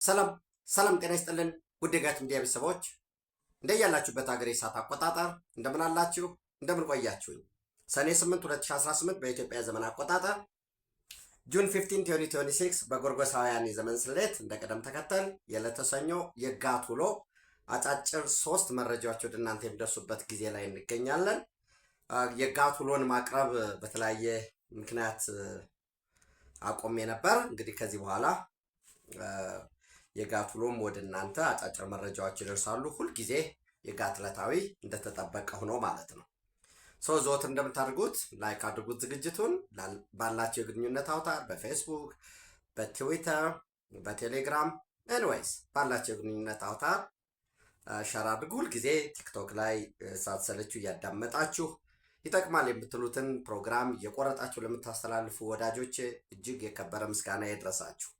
ሰላም ሰላም፣ ጤና ይስጥልን ውድ የጋት ሚዲያ ቤተሰቦች እንደያላችሁበት ሀገር የሰዓት አቆጣጠር እንደምን አላችሁ? እንደምን ቆያችሁኝ? ሰኔ 8 2018 በኢትዮጵያ ዘመን አቆጣጠር ጁን 15 2026 በጎርጎሳውያን የዘመን ስሌት እንደ ቀደም ተከተል የዕለተ ሰኞ የጋት ውሎ አጫጭር 3 መረጃዎች ወደ እናንተ የሚደርሱበት ጊዜ ላይ እንገኛለን። የጋት ውሎን ማቅረብ በተለያየ ምክንያት አቆሜ ነበር። እንግዲህ ከዚህ በኋላ የጋት ውሎም ወደ እናንተ አጫጭር መረጃዎች ይደርሳሉ። ሁልጊዜ የጋት ዕለታዊ እንደተጠበቀ ሆኖ ማለት ነው። ዘወትር እንደምታደርጉት ላይክ አድርጉት ዝግጅቱን ባላቸው የግንኙነት አውታር በፌስቡክ፣ በትዊተር፣ በቴሌግራም ኤንዌይስ ባላቸው የግንኙነት አውታር ሸር አድርጉ። ሁልጊዜ ቲክቶክ ላይ ሳትሰለቹ እያዳመጣችሁ ይጠቅማል የምትሉትን ፕሮግራም እየቆረጣችሁ ለምታስተላልፉ ወዳጆች እጅግ የከበረ ምስጋና ይድረሳችሁ።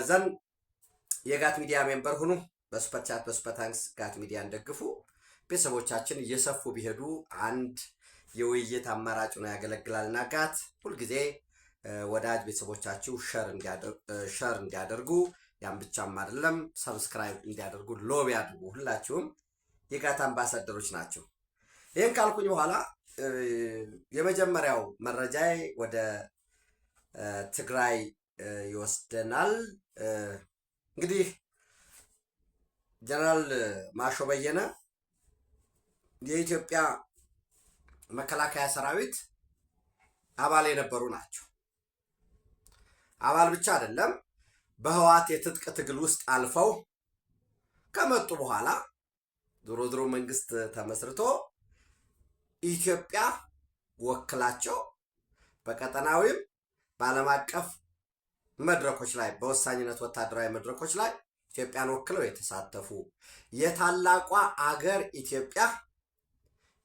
ዘንድ የጋት ሚዲያ ሜምበር ሁኑ። በሱፐር ቻት በሱፐር ታንክስ ጋት ሚዲያን ደግፉ። ቤተሰቦቻችን እየሰፉ ቢሄዱ አንድ የውይይት አማራጭ ነው ያገለግላልና ጋት ሁልጊዜ ወዳጅ ቤተሰቦቻችሁ ሸር እንዲያደርጉ ያን ብቻም አይደለም ሰብስክራይብ እንዲያደርጉ ሎቢ አድርጉ። ሁላችሁም የጋት አምባሳደሮች ናቸው። ይህን ካልኩኝ በኋላ የመጀመሪያው መረጃዬ ወደ ትግራይ ይወስደናል። እንግዲህ ጀነራል ማሾ በየነ የኢትዮጵያ መከላከያ ሰራዊት አባል የነበሩ ናቸው። አባል ብቻ አይደለም፣ በህወሓት የትጥቅ ትግል ውስጥ አልፈው ከመጡ በኋላ ድሮ መንግስት ተመስርቶ ኢትዮጵያ ወክላቸው በቀጠናዊም በዓለም አቀፍ መድረኮች ላይ በወሳኝነት ወታደራዊ መድረኮች ላይ ኢትዮጵያን ወክለው የተሳተፉ የታላቋ አገር ኢትዮጵያ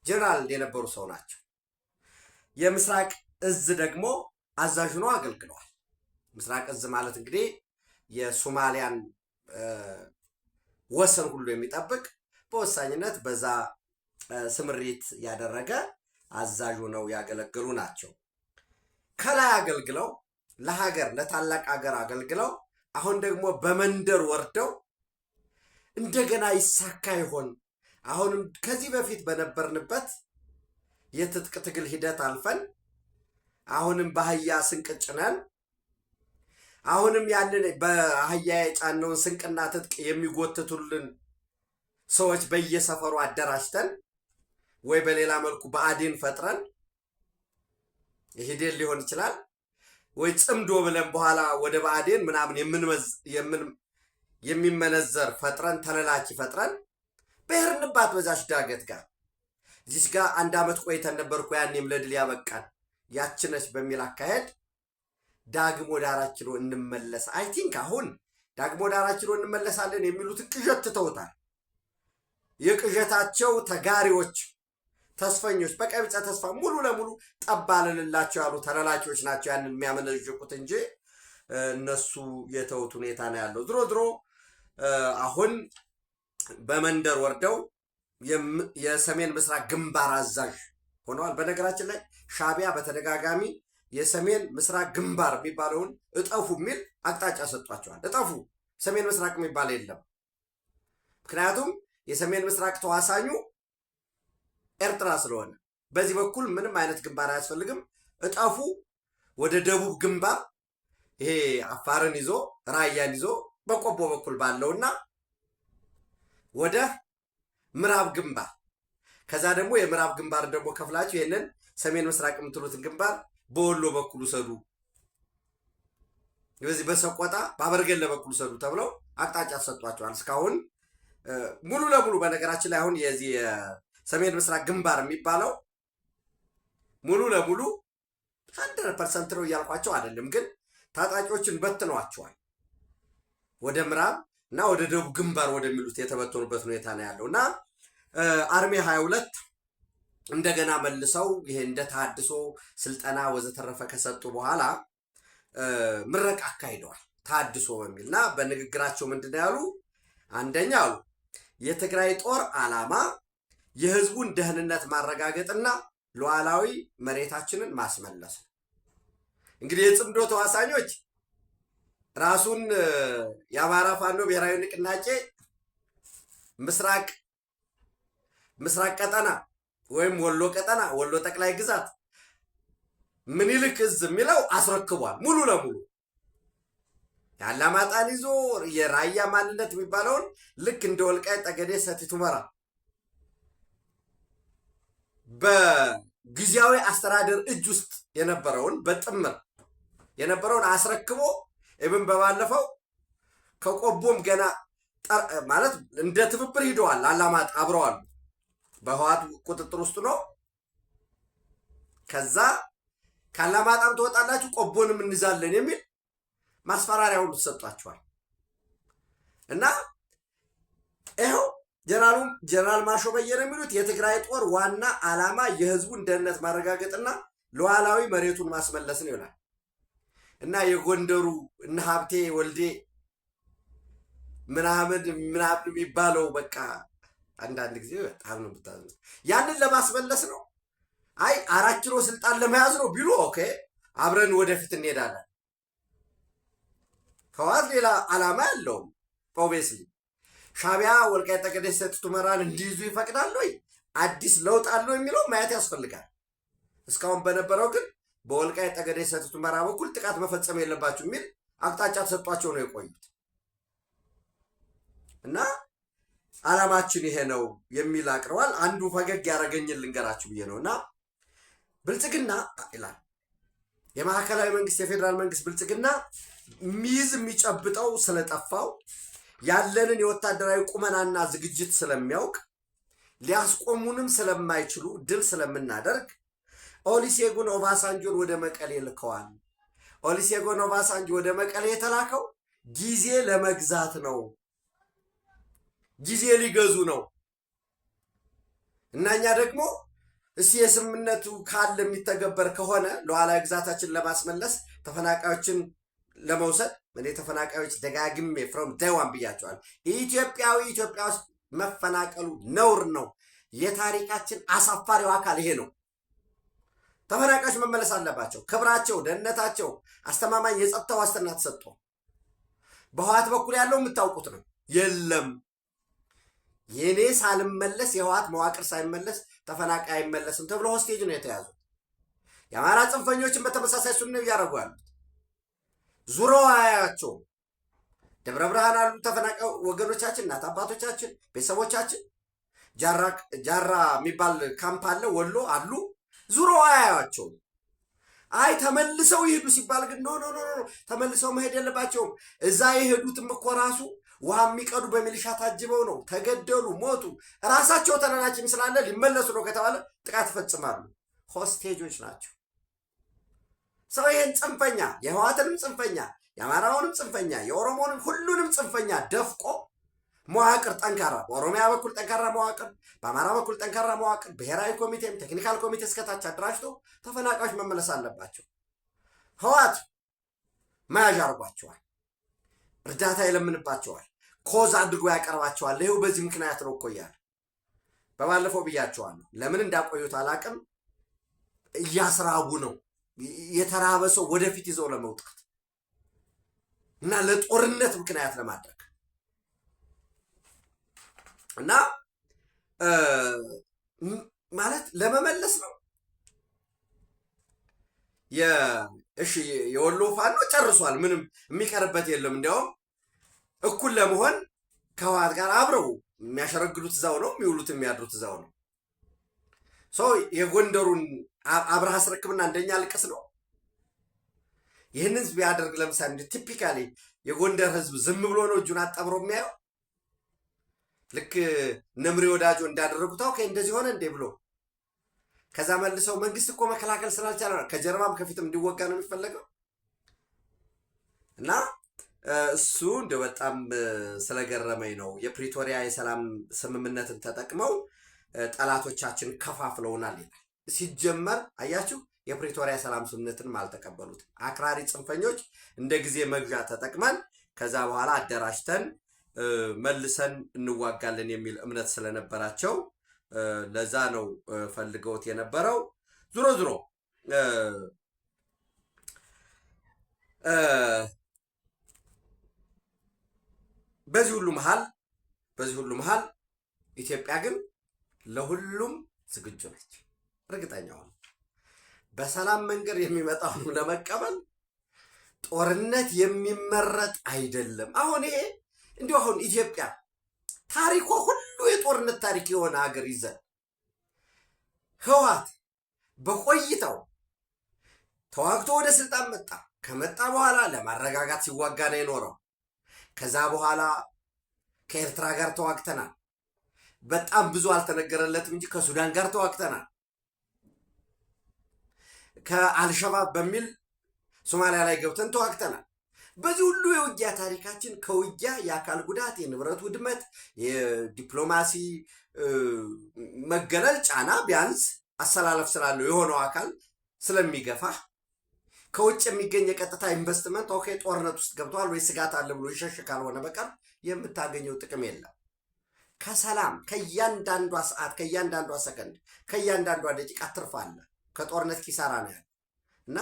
ጀነራል የነበሩ ሰው ናቸው። የምስራቅ እዝ ደግሞ አዛዥ ሆነው አገልግለዋል። ምስራቅ እዝ ማለት እንግዲህ የሶማሊያን ወሰን ሁሉ የሚጠብቅ በወሳኝነት በዛ ስምሪት ያደረገ አዛዥ ሆነው ያገለገሉ ናቸው። ከላይ አገልግለው ለሀገር ለታላቅ ሀገር አገልግለው አሁን ደግሞ በመንደር ወርደው እንደገና ይሳካ ይሆን? አሁንም ከዚህ በፊት በነበርንበት የትጥቅ ትግል ሂደት አልፈን አሁንም በአህያ ስንቅ ጭነን አሁንም ያንን በአህያ የጫነውን ስንቅና ትጥቅ የሚጎትቱልን ሰዎች በየሰፈሩ አደራጅተን ወይ በሌላ መልኩ በአዴን ፈጥረን ይሄድል ሊሆን ይችላል ወይ ጽምዶ ብለን በኋላ ወደ ባዕዴን ምናምን የሚመነዘር ፈጥረን ተለላኪ ፈጥረን በሄርንባት በዛች ዳገት ጋር እዚች ጋር 1 ዓመት ቆይተን ነበርኩ ያኔም ለድል ያበቃን ያችነች በሚል አካሄድ ዳግም ወደ 4 ኪሎ እንመለስ። አይ ቲንክ አሁን ዳግም ወደ 4 ኪሎ እንመለሳለን የሚሉትን ቅዠት ትተውታል። የቅዠታቸው ተጋሪዎች ተስፈኞች በቀቢጸ ተስፋ ሙሉ ለሙሉ ጠባልልላቸው ያሉ ተላላኪዎች ናቸው ያንን የሚያመነዥቁት እንጂ እነሱ የተውት ሁኔታ ነው ያለው። ድሮ አሁን በመንደር ወርደው የሰሜን ምስራቅ ግንባር አዛዥ ሆነዋል። በነገራችን ላይ ሻዕቢያ በተደጋጋሚ የሰሜን ምስራቅ ግንባር የሚባለውን እጠፉ የሚል አቅጣጫ ሰጧቸዋል። እጠፉ፣ ሰሜን ምስራቅ የሚባል የለም። ምክንያቱም የሰሜን ምስራቅ ተዋሳኙ ኤርትራ ስለሆነ በዚህ በኩል ምንም አይነት ግንባር አያስፈልግም። እጠፉ ወደ ደቡብ ግንባር ይሄ አፋርን ይዞ ራያን ይዞ በቆቦ በኩል ባለውና ወደ ምዕራብ ግንባር ከዛ ደግሞ የምዕራብ ግንባር ደግሞ ከፍላችሁ ይሄንን ሰሜን ምስራቅ የምትሉትን ግንባር በወሎ በኩል ሰዱ፣ በዚህ በሰቆጣ በአበርገለ በኩል ሰዱ ተብለው አቅጣጫ ተሰጧቸዋል። እስካሁን ሙሉ ለሙሉ በነገራችን ላይ አሁን የዚህ ሰሜን ምስራቅ ግንባር የሚባለው ሙሉ ለሙሉ 100% ነው እያልኳቸው አይደለም፣ ግን ታጣቂዎችን በትነዋቸዋል። ወደ ምዕራብ እና ወደ ደቡብ ግንባር ወደሚሉት የተበተኑበት ሁኔታ ነው ያለው እና አርሜ 22 እንደገና መልሰው ይሄ እንደ ተሐድሶ ስልጠና ወዘተረፈ ከሰጡ በኋላ ምረቃ አካሂደዋል። ተሐድሶ በሚል እና በንግግራቸው ምንድነው ያሉ? አንደኛ አሉ የትግራይ ጦር ዓላማ የህዝቡን ደህንነት ማረጋገጥና ሉዓላዊ መሬታችንን ማስመለስ ነው። እንግዲህ የጽምዶ ተዋሳኞች ራሱን የአማራ ፋኖ ብሔራዊ ንቅናቄ ምስራቅ ቀጠና ወይም ወሎ ቀጠና ወሎ ጠቅላይ ግዛት ምኒልክ እዝ የሚለው አስረክቧል ሙሉ ለሙሉ። የአላማጣን ይዞ የራያ ማንነት የሚባለውን ልክ እንደ ወልቃይት ጠገዴ፣ ሰቲት ሁመራ በጊዜያዊ አስተዳደር እጅ ውስጥ የነበረውን በጥምር የነበረውን አስረክቦ ኢብን በባለፈው ከቆቦም ገና ማለት እንደ ትብብር ሂደዋል። አላማጣ አብረዋል፣ በህዋት ቁጥጥር ውስጥ ነው። ከዛ ካላማጣም ትወጣላችሁ ቆቦንም እንይዛለን የሚል ማስፈራሪያ ሁሉ ተሰጧቸዋል። እና ይኸው ጀነራል ማሾ በየነ የሚሉት የትግራይ ጦር ዋና ዓላማ የህዝቡን ደህንነት ማረጋገጥና ሉዓላዊ መሬቱን ማስመለስ ነው ይላል። እና የጎንደሩ እነ ሀብቴ ወልዴ ምናምን የሚባለው በቃ አንዳንድ ጊዜ በጣም ነው የምታዝኑት። ያንን ለማስመለስ ነው። አይ 4 ኪሎ ስልጣን ለመያዝ ነው ቢሉ ኦኬ አብረን ወደፊት እንሄዳለን። ህወሓት ሌላ ዓላማ ያለውም ኦብቪየስሊ ሻዕቢያ ወልቃይት ጠገዴ ሰቲት ሁመራን እንዲይዙ ይፈቅዳል ወይ አዲስ ለውጥ አለው የሚለው ማየት ያስፈልጋል። እስካሁን በነበረው ግን በወልቃይት ጠገዴ ሰቲት ሁመራ በኩል ጥቃት መፈጸም የለባችሁ የሚል አቅጣጫ ተሰጧቸው ነው የቆዩት። እና ዓላማችን ይሄ ነው የሚል አቅርቧል። አንዱ ፈገግ ያደረገኝን ልንገራችሁ ብዬ ነው። እና ብልጽግና ይላል የማዕከላዊ መንግስት የፌዴራል መንግስት ብልጽግና ሚይዝ የሚጨብጠው ስለጠፋው ያለንን የወታደራዊ ቁመናና ዝግጅት ስለሚያውቅ ሊያስቆሙንም ስለማይችሉ ድል ስለምናደርግ ኦሉሴጉን ኦባሳንጆን ወደ መቀሌ ልከዋል። ኦሉሴጉን ኦባሳንጆ ወደ መቀሌ የተላከው ጊዜ ለመግዛት ነው፣ ጊዜ ሊገዙ ነው። እና እኛ ደግሞ እስቲ የስምምነቱ ካለ የሚተገበር ከሆነ ሉዓላዊ ግዛታችን ለማስመለስ ተፈናቃዮችን ለመውሰድ እኔ ተፈናቃዮች ደጋግሜ ፍሮም ዳይዋን ብያቸዋል። ኢትዮጵያ ውስጥ መፈናቀሉ ነውር ነው። የታሪካችን አሳፋሪው አካል ይሄ ነው። ተፈናቃዮች መመለስ አለባቸው። ክብራቸው፣ ደህንነታቸው አስተማማኝ የጸጥታ ዋስትና ተሰጥቶ በህወሓት በኩል ያለው የምታውቁት ነው። የለም የኔ ሳልመለስ የህወሓት መዋቅር ሳይመለስ ተፈናቃይ አይመለስም ተብሎ ሆስቴጅ ነው የተያዙት። የአማራ ጽንፈኞችን በተመሳሳይ ሱን እያደረጉ ያሉት ዙረው አያቸው። ደብረ ብርሃን አሉ ተፈናቃይ ወገኖቻችን፣ እናት አባቶቻችን፣ ቤተሰቦቻችን። ጃራ የሚባል ካምፕ አለ ወሎ አሉ። ዙረው አያቸው። አይ ተመልሰው ይሄዱ ሲባል ግን ኖ ተመልሰው መሄድ የለባቸውም። እዛ የሄዱትም እኮ ራሱ ውሃ የሚቀዱ በሚሊሻ ታጅበው ነው። ተገደሉ፣ ሞቱ። ራሳቸው ተናናችን ስላለ ሊመለሱ ነው ከተባለ ጥቃት ይፈጽማሉ። ሆስቴጆች ናቸው። ሰው ይሄን ጽንፈኛ የህወሓትንም ጽንፈኛ የአማራውንም ጽንፈኛ የኦሮሞንም ሁሉንም ጽንፈኛ ደፍቆ መዋቅር ጠንካራ በኦሮሚያ በኩል ጠንካራ መዋቅር፣ በአማራ በኩል ጠንካራ መዋቅር፣ ብሔራዊ ኮሚቴም ቴክኒካል ኮሚቴ እስከታች አደራጅቶ ተፈናቃዮች መመለስ አለባቸው። ህወሓት መያዣ አድርጓቸዋል። እርዳታ ይለምንባቸዋል። ኮዝ አድርጎ ያቀርባቸዋል። ይኸው በዚህ ምክንያት ነው እኮ እያለ በባለፈው ብያቸዋለሁ። ለምን እንዳቆዩት አላቅም። እያስራቡ ነው። የተራበ ሰው ወደፊት ይዘው ለመውጣት እና ለጦርነት ምክንያት ለማድረግ እና ማለት ለመመለስ ነው። የወሎ ፋኖ ጨርሷል። ምንም የሚቀርበት የለም። እንዲያውም እኩል ለመሆን ከህወሓት ጋር አብረው የሚያሸረግሉት እዛው ነው፣ የሚውሉት የሚያድሩት እዛው ነው። ሰው የጎንደሩን አብረህ አስረክብና እንደኛ ልቅስ ነው። ይህን ህዝብ ቢያደርግ ለምሳሌ እንደ ቲፒካሊ የጎንደር ህዝብ ዝም ብሎ ነው እጁን አጣብሮ የሚያየው። ልክ ነምሪ ወዳጆ እንዳደረጉት አውከ እንደዚህ ሆነ እንዴ ብሎ ከዛ መልሰው መንግስት እኮ መከላከል ስላልቻለ ከጀርባም ከፊትም እንዲወጋ ነው የሚፈለገው። እና እሱ እንደ በጣም ስለገረመኝ ነው። የፕሪቶሪያ የሰላም ስምምነትን ተጠቅመው ጠላቶቻችን ከፋፍለውናል ይላል። ሲጀመር አያችሁ የፕሪቶሪያ ሰላም ስምምነትንም አልተቀበሉት። አክራሪ ጽንፈኞች እንደ ጊዜ መግዣ ተጠቅመን ከዛ በኋላ አደራጅተን መልሰን እንዋጋለን የሚል እምነት ስለነበራቸው ለዛ ነው ፈልገውት የነበረው። ዙሮ በዚህ ሁሉ መሃል ኢትዮጵያ ግን ለሁሉም ዝግጁ ነች። እርግጠኛ ሆነ በሰላም መንገድ የሚመጣውን ለመቀበል ጦርነት የሚመረጥ አይደለም። አሁን ይሄ እንዲሁ አሁን ኢትዮጵያ ታሪኳ ሁሉ የጦርነት ታሪክ የሆነ ሀገር ይዘን ህወሓት በቆይታው ተዋግቶ ወደ ስልጣን መጣ። ከመጣ በኋላ ለማረጋጋት ሲዋጋ ነው የኖረው። ከዛ በኋላ ከኤርትራ ጋር ተዋግተናል። በጣም ብዙ አልተነገረለትም እንጂ ከሱዳን ጋር ተዋግተናል። ከአልሸባብ በሚል ሶማሊያ ላይ ገብተን ተዋግተናል። በዚህ ሁሉ የውጊያ ታሪካችን ከውጊያ የአካል ጉዳት፣ የንብረት ውድመት፣ የዲፕሎማሲ መገለል ጫና ቢያንስ አሰላለፍ ስላለው የሆነው አካል ስለሚገፋ ከውጭ የሚገኝ የቀጥታ ኢንቨስትመንት ኦኬ ጦርነት ውስጥ ገብተዋል ወይ ስጋት አለ ብሎ ይሸሽ ካልሆነ በቀር የምታገኘው ጥቅም የለም። ከሰላም ከእያንዳንዷ ሰዓት፣ ከእያንዳንዷ ሰከንድ፣ ከእያንዳንዷ ደቂቃ ትርፍ አለ። ከጦርነት ኪሳራ ነው ያለ እና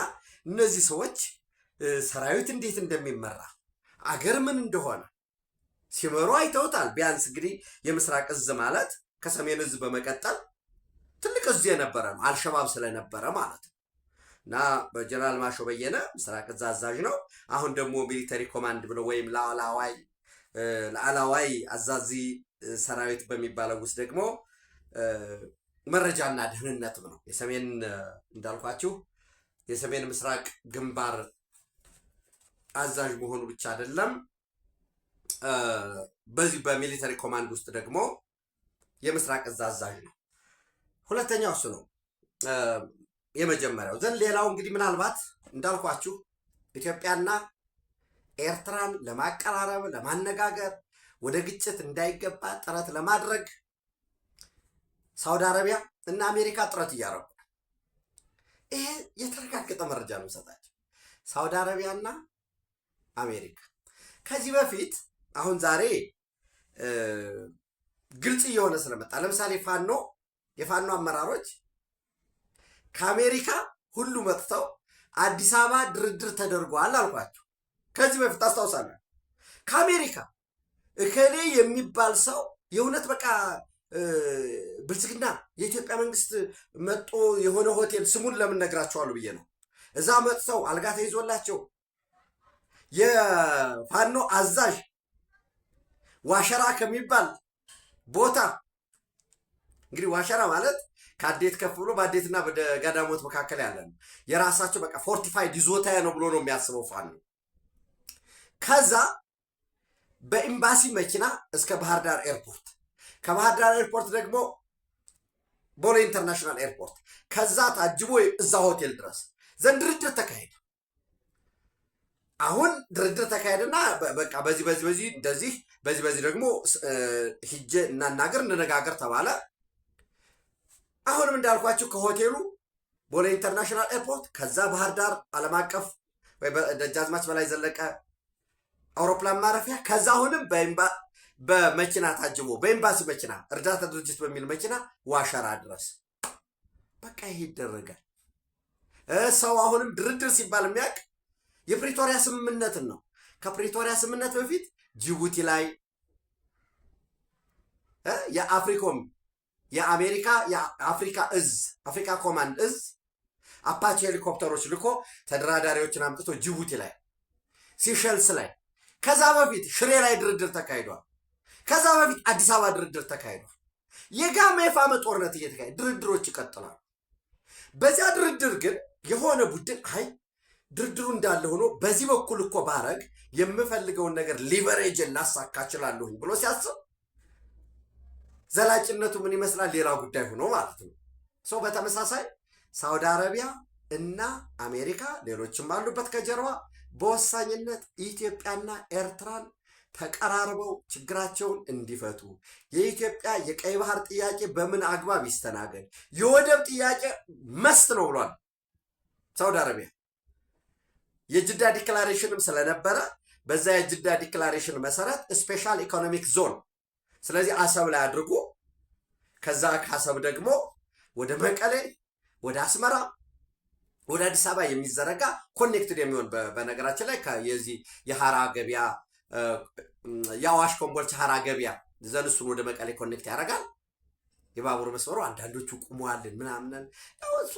እነዚህ ሰዎች ሰራዊት እንዴት እንደሚመራ አገር ምን እንደሆነ ሲመሩ አይተውታል። ቢያንስ እንግዲህ የምስራቅ እዝ ማለት ከሰሜን እዝ በመቀጠል ትልቅ እዝ የነበረ ነው፣ አልሸባብ ስለነበረ ማለት ነው። እና በጀነራል ማሾ በየነ ምስራቅ እዝ አዛዥ ነው። አሁን ደግሞ ሚሊተሪ ኮማንድ ብለው ወይም ለአላዋይ አዛዚ ሰራዊት በሚባለው ውስጥ ደግሞ መረጃና ደህንነትም ነው። የሰሜን እንዳልኳችሁ የሰሜን ምስራቅ ግንባር አዛዥ መሆኑ ብቻ አይደለም። በዚህ በሚሊተሪ ኮማንድ ውስጥ ደግሞ የምስራቅ እዝ አዛዥ ነው። ሁለተኛው እሱ ነው የመጀመሪያው ዘንድ። ሌላው እንግዲህ ምናልባት እንዳልኳችሁ ኢትዮጵያና ኤርትራን ለማቀራረብ ለማነጋገር ወደ ግጭት እንዳይገባ ጥረት ለማድረግ ሳውዲ አረቢያ እና አሜሪካ ጥረት እያደረጉ ነው። ይሄ የተረጋገጠ መረጃ ነው የምሰጣቸው። ሳውዲ አረቢያና አሜሪካ ከዚህ በፊት አሁን ዛሬ ግልጽ እየሆነ ስለመጣ ለምሳሌ የፋኖ አመራሮች ከአሜሪካ ሁሉ መጥተው አዲስ አበባ ድርድር ተደርጓል አልኳቸው። ከዚህ በፊት አስታውሳለሁ። ከአሜሪካ እከሌ የሚባል ሰው የእውነት በቃ ብልጽግና የኢትዮጵያ መንግስት መጦ የሆነ ሆቴል ስሙን ለምን ነግራቸዋለሁ ብዬ ነው። እዛ መጥተው አልጋ ተይዞላቸው የፋኖ አዛዥ ዋሸራ ከሚባል ቦታ እንግዲህ ዋሸራ ማለት ከአዴት ከፍ ብሎ በአዴትና በጋዳሞት መካከል ያለ ነው። የራሳቸው በቃ ፎርቲፋይድ ይዞታ ነው ብሎ ነው የሚያስበው ፋኖ። ከዛ በኤምባሲ መኪና እስከ ባህር ዳር ኤርፖርት፣ ከባህር ዳር ኤርፖርት ደግሞ ቦሌ ኢንተርናሽናል ኤርፖርት፣ ከዛ ታጅቦ እዛ ሆቴል ድረስ ዘንድ ድርድር ተካሄደ። አሁን ድርድር ተካሄደና በቃ በዚህ እንደዚህ በዚህ ደግሞ ሂጄ እናናገር እንነጋገር ተባለ። አሁንም እንዳልኳችሁ ከሆቴሉ ቦሌ ኢንተርናሽናል ኤርፖርት፣ ከዛ ባህር ዳር ዓለም አቀፍ ወይ ደጃዝማች በላይ ዘለቀ አውሮፕላን ማረፊያ፣ ከዛ አሁንም በመኪና ታጅቦ በኤምባሲ መኪና እርዳታ ድርጅት በሚል መኪና ዋሸራ ድረስ በቃ ይሄ ይደረጋል። ሰው አሁንም ድርድር ሲባል የሚያውቅ የፕሪቶሪያ ስምምነትን ነው። ከፕሪቶሪያ ስምምነት በፊት ጅቡቲ ላይ የአፍሪኮም የአሜሪካ የአፍሪካ እዝ አፍሪካ ኮማንድ እዝ አፓቼ ሄሊኮፕተሮች ልኮ ተደራዳሪዎችን አምጥቶ ጅቡቲ ላይ ሲሸልስ ላይ፣ ከዛ በፊት ሽሬ ላይ ድርድር ተካሂዷል። ከዛ በፊት አዲስ አበባ ድርድር ተካሂዷል። የጋማ የፋመ ጦርነት እየተካሄደ ድርድሮች ይቀጥላሉ። በዚያ ድርድር ግን የሆነ ቡድን አይ ድርድሩ እንዳለ ሆኖ በዚህ በኩል እኮ ባረግ የምፈልገውን ነገር ሊቨሬጅ ላሳካ እችላለሁኝ ብሎ ሲያስብ ዘላቂነቱ ምን ይመስላል ሌላ ጉዳይ ሆኖ ማለት ነው። ሰው በተመሳሳይ ሳውዲ አረቢያ እና አሜሪካ ሌሎችም አሉበት ከጀርባ በወሳኝነት ኢትዮጵያና ኤርትራን ተቀራርበው ችግራቸውን እንዲፈቱ፣ የኢትዮጵያ የቀይ ባህር ጥያቄ በምን አግባብ ይስተናገድ፣ የወደብ ጥያቄ መስት ነው ብሏል ሳውዲ አረቢያ። የጅዳ ዲክላሬሽንም ስለነበረ በዛ የጅዳ ዲክላሬሽን መሰረት ስፔሻል ኢኮኖሚክ ዞን ስለዚህ አሰብ ላይ አድርጎ ከዛ ከአሰብ ደግሞ ወደ መቀሌ፣ ወደ አስመራ፣ ወደ አዲስ አበባ የሚዘረጋ ኮኔክትድ የሚሆን በነገራችን ላይ የዚህ የሐራ ገበያ የአዋሽ ኮምቦልቻ ሀራ ገበያ ዘንሱን ወደ መቀሌ ኮኔክት ያደርጋል። የባቡር መስመሩ አንዳንዶቹ ቁመዋል ምናምን ያው እሱ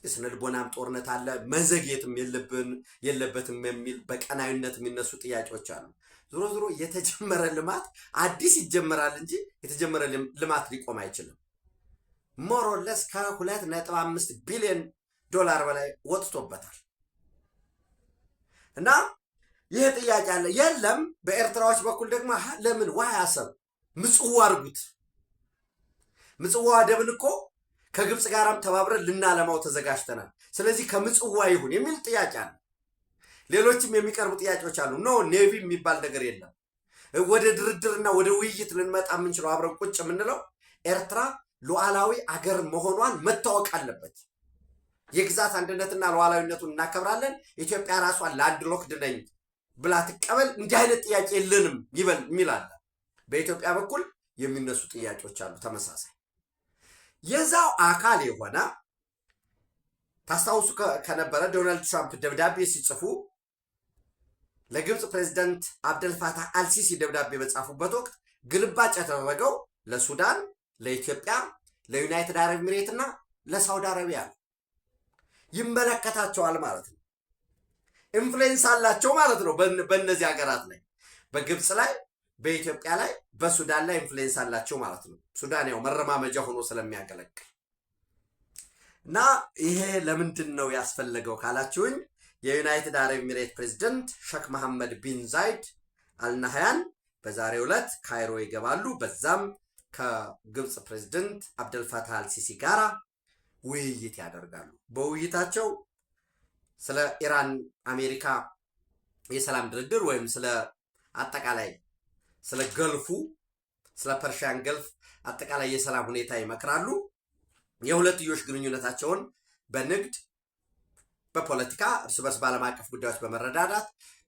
የስነ ልቦናም ጦርነት አለ። መዘግየትም የለበትም የሚል በቀናዊነት የሚነሱ ጥያቄዎች አሉ። ዞሮ ዞሮ የተጀመረ ልማት አዲስ ይጀመራል እንጂ የተጀመረ ልማት ሊቆም አይችልም። ሞሮለስ ከ2.5 ቢሊዮን ዶላር በላይ ወጥቶበታል። እና ይህ ጥያቄ አለ። የለም በኤርትራዎች በኩል ደግሞ ለምን ዋይ አሰብ ምጽዋ አድርጉት። ምጽዋ ወደብን እኮ ከግብፅ ጋራም ተባብረን ልናለማው ተዘጋጅተናል። ስለዚህ ከምጽዋ ይሁን የሚል ጥያቄ አለ። ሌሎችም የሚቀርቡ ጥያቄዎች አሉ። ኖ ኔቪ የሚባል ነገር የለም። ወደ ድርድርና ወደ ውይይት ልንመጣ የምንችለው አብረን ቁጭ የምንለው ኤርትራ ሉዓላዊ አገር መሆኗን መታወቅ አለበት። የግዛት አንድነትና ሉዓላዊነቱን እናከብራለን። ኢትዮጵያ ራሷን ላንድ ሎክድ ነኝ ብላ ትቀበል። እንዲህ አይነት ጥያቄ የለንም ይበል የሚል አለ። በኢትዮጵያ በኩል የሚነሱ ጥያቄዎች አሉ ተመሳሳይ። የዛው አካል የሆነ ታስታውሱ ከነበረ ዶናልድ ትራምፕ ደብዳቤ ሲጽፉ ለግብፅ ፕሬዚደንት አብደልፋታህ አልሲሲ ደብዳቤ በጻፉበት ወቅት ግልባጭ የተደረገው ለሱዳን፣ ለኢትዮጵያ፣ ለዩናይትድ አረብ ኤሚሬት እና ለሳውዲ አረቢያ ይመለከታቸዋል ማለት ነው። ኢንፍሉዌንስ አላቸው ማለት ነው። በእነዚህ ሀገራት ላይ በግብፅ ላይ፣ በኢትዮጵያ ላይ፣ በሱዳን ላይ ኢንፍሉዌንስ አላቸው ማለት ነው። ሱዳን ያው መረማመጃ ሆኖ ስለሚያገለግል እና ይሄ ለምንድን ነው ያስፈለገው ካላችሁኝ የዩናይትድ አረብ ኤሚሬት ፕሬዚደንት ሼክ መሐመድ ቢን ዛይድ አልናህያን በዛሬው ዕለት ካይሮ ይገባሉ። በዛም ከግብፅ ፕሬዚደንት አብደልፋታህ አልሲሲ ጋራ ውይይት ያደርጋሉ። በውይይታቸው ስለ ኢራን አሜሪካ የሰላም ድርድር ወይም ስለ አጠቃላይ ስለ ገልፉ ስለ ፐርሺያን ገልፍ አጠቃላይ የሰላም ሁኔታ ይመክራሉ። የሁለትዮሽ ግንኙነታቸውን በንግድ፣ በፖለቲካ እርስ በርስ በዓለም አቀፍ ጉዳዮች በመረዳዳት፣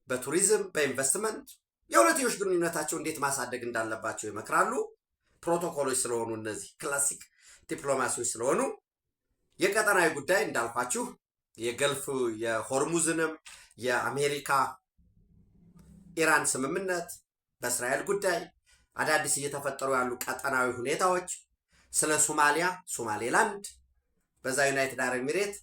በቱሪዝም፣ በኢንቨስትመንት የሁለትዮሽ ግንኙነታቸው እንዴት ማሳደግ እንዳለባቸው ይመክራሉ። ፕሮቶኮሎች ስለሆኑ እነዚህ ክላሲክ ዲፕሎማሲዎች ስለሆኑ የቀጠናዊ ጉዳይ እንዳልኳችሁ የገልፍ የሆርሙዝንም የአሜሪካ ኢራን ስምምነት፣ በእስራኤል ጉዳይ አዳዲስ እየተፈጠሩ ያሉ ቀጠናዊ ሁኔታዎች፣ ስለ ሶማሊያ ሶማሌላንድ፣ በዛ ዩናይትድ አረብ ኤሚሬት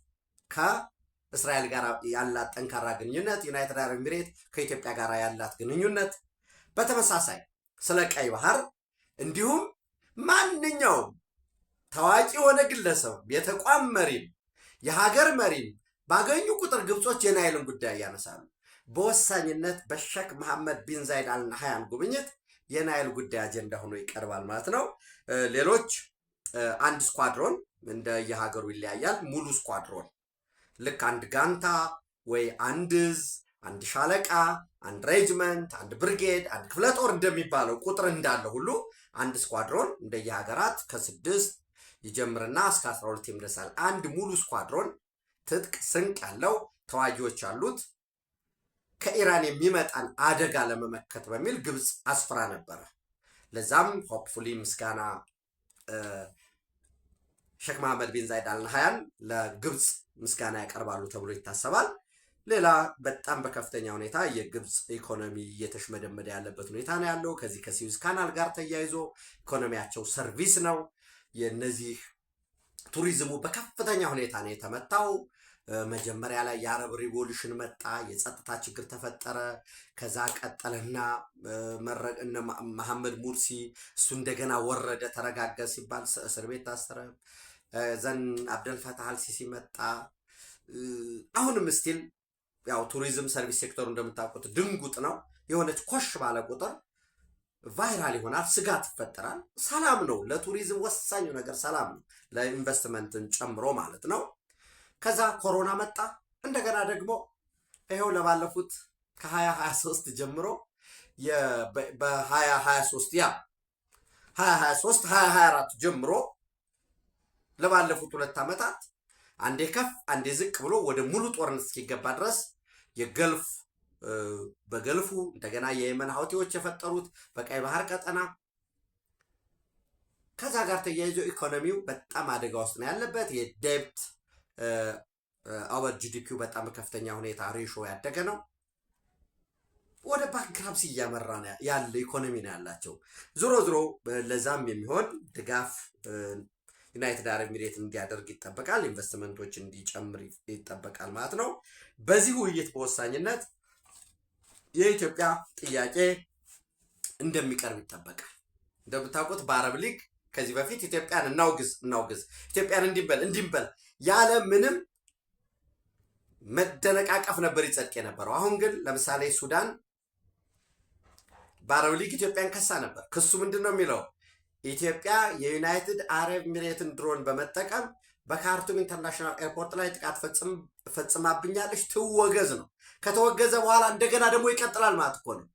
ከእስራኤል ጋር ያላት ጠንካራ ግንኙነት፣ ዩናይትድ አረብ ኤሚሬት ከኢትዮጵያ ጋር ያላት ግንኙነት፣ በተመሳሳይ ስለ ቀይ ባህር እንዲሁም ማንኛውም ታዋቂ የሆነ ግለሰብ የተቋም መሪም የሀገር መሪም ባገኙ ቁጥር ግብጾች የናይልን ጉዳይ ያነሳሉ። በወሳኝነት በሼክ መሐመድ ቢን ዛይድ አልናህያን ጉብኝት የናይል ጉዳይ አጀንዳ ሆኖ ይቀርባል ማለት ነው። ሌሎች አንድ ስኳድሮን እንደ የሀገሩ ይለያያል። ሙሉ ስኳድሮን ልክ አንድ ጋንታ ወይ አንድ እዝ፣ አንድ ሻለቃ፣ አንድ ሬጅመንት፣ አንድ ብርጌድ፣ አንድ ክፍለ ጦር እንደሚባለው ቁጥር እንዳለ ሁሉ አንድ ስኳድሮን እንደየሀገራት ከ6 ይጀምርና እስከ 12 ይደርሳል። አንድ ሙሉ ስኳድሮን ትጥቅ ስንቅ ያለው ተዋጊዎች አሉት ከኢራን የሚመጣን አደጋ ለመመከት በሚል ግብፅ አስፍራ ነበረ። ለዛም ሆፕፉሊ ምስጋና ሼክ መሐመድ ቢን ዛይድ አልናህያን ለግብፅ ምስጋና ያቀርባሉ ተብሎ ይታሰባል። ሌላ በጣም በከፍተኛ ሁኔታ የግብፅ ኢኮኖሚ እየተሽመደመደ ያለበት ሁኔታ ነው ያለው። ከዚህ ከስዊዝ ካናል ጋር ተያይዞ ኢኮኖሚያቸው ሰርቪስ ነው። የነዚህ ቱሪዝሙ በከፍተኛ ሁኔታ ነው የተመታው። መጀመሪያ ላይ የአረብ ሪቮሉሽን መጣ፣ የጸጥታ ችግር ተፈጠረ። ከዛ ቀጠለና መሐመድ ሙርሲ እሱ እንደገና ወረደ፣ ተረጋገ ሲባል እስር ቤት ታሰረ። ዘን አብደልፈታህ አልሲሲ መጣ። አሁንም ስቲል ያው ቱሪዝም ሰርቪስ ሴክተሩ እንደምታውቁት ድንጉጥ ነው። የሆነች ኮሽ ባለ ቁጥር ቫይራል ይሆናል፣ ስጋት ይፈጠራል። ሰላም ነው ለቱሪዝም ወሳኙ ነገር ሰላም ነው፣ ለኢንቨስትመንትን ጨምሮ ማለት ነው። ከዛ ኮሮና መጣ። እንደገና ደግሞ ይሄው ለባለፉት ከ2023 ጀምሮ በ2023 2023 2024 ጀምሮ ለባለፉት 2 ዓመታት አንዴ ከፍ አንዴ ዝቅ ብሎ ወደ ሙሉ ጦርነት እስኪገባ ድረስ የገልፍ በገልፉ እንደገና የየመን ሀውቲዎች የፈጠሩት በቀይ ባህር ቀጠና ከዛ ጋር ተያይዞ ኢኮኖሚው በጣም አደጋ ውስጥ ነው ያለበት። የዴብት ኦቨር ጂዲፒው በጣም ከፍተኛ ሁኔታ ሬሾ ያደገ ነው። ወደ ባንክራፕሲ እያመራ ያለ ኢኮኖሚ ነው ያላቸው። ዞሮ ዞሮ ለዛም የሚሆን ድጋፍ ዩናይትድ አረብ ኤሚሬት እንዲያደርግ ይጠበቃል። ኢንቨስትመንቶች እንዲጨምር ይጠበቃል ማለት ነው። በዚህ ውይይት በወሳኝነት የኢትዮጵያ ጥያቄ እንደሚቀርብ ይጠበቃል። እንደምታውቁት በአረብ ሊግ ከዚህ በፊት ኢትዮጵያን እናውግዝ ኢትዮጵያን እንዲንበል ያለ ምንም መደነቃቀፍ ነበር ይጸድቅ የነበረው። አሁን ግን ለምሳሌ ሱዳን በአረብ ሊግ ኢትዮጵያን ከሳ ነበር። ክሱ ምንድን ነው የሚለው? ኢትዮጵያ የዩናይትድ አረብ ኤሚሬትን ድሮን በመጠቀም በካርቱም ኢንተርናሽናል ኤርፖርት ላይ ጥቃት ፈጽማብኛለች፣ ትወገዝ ነው። ከተወገዘ በኋላ እንደገና ደግሞ ይቀጥላል ማለት እኮ ነው።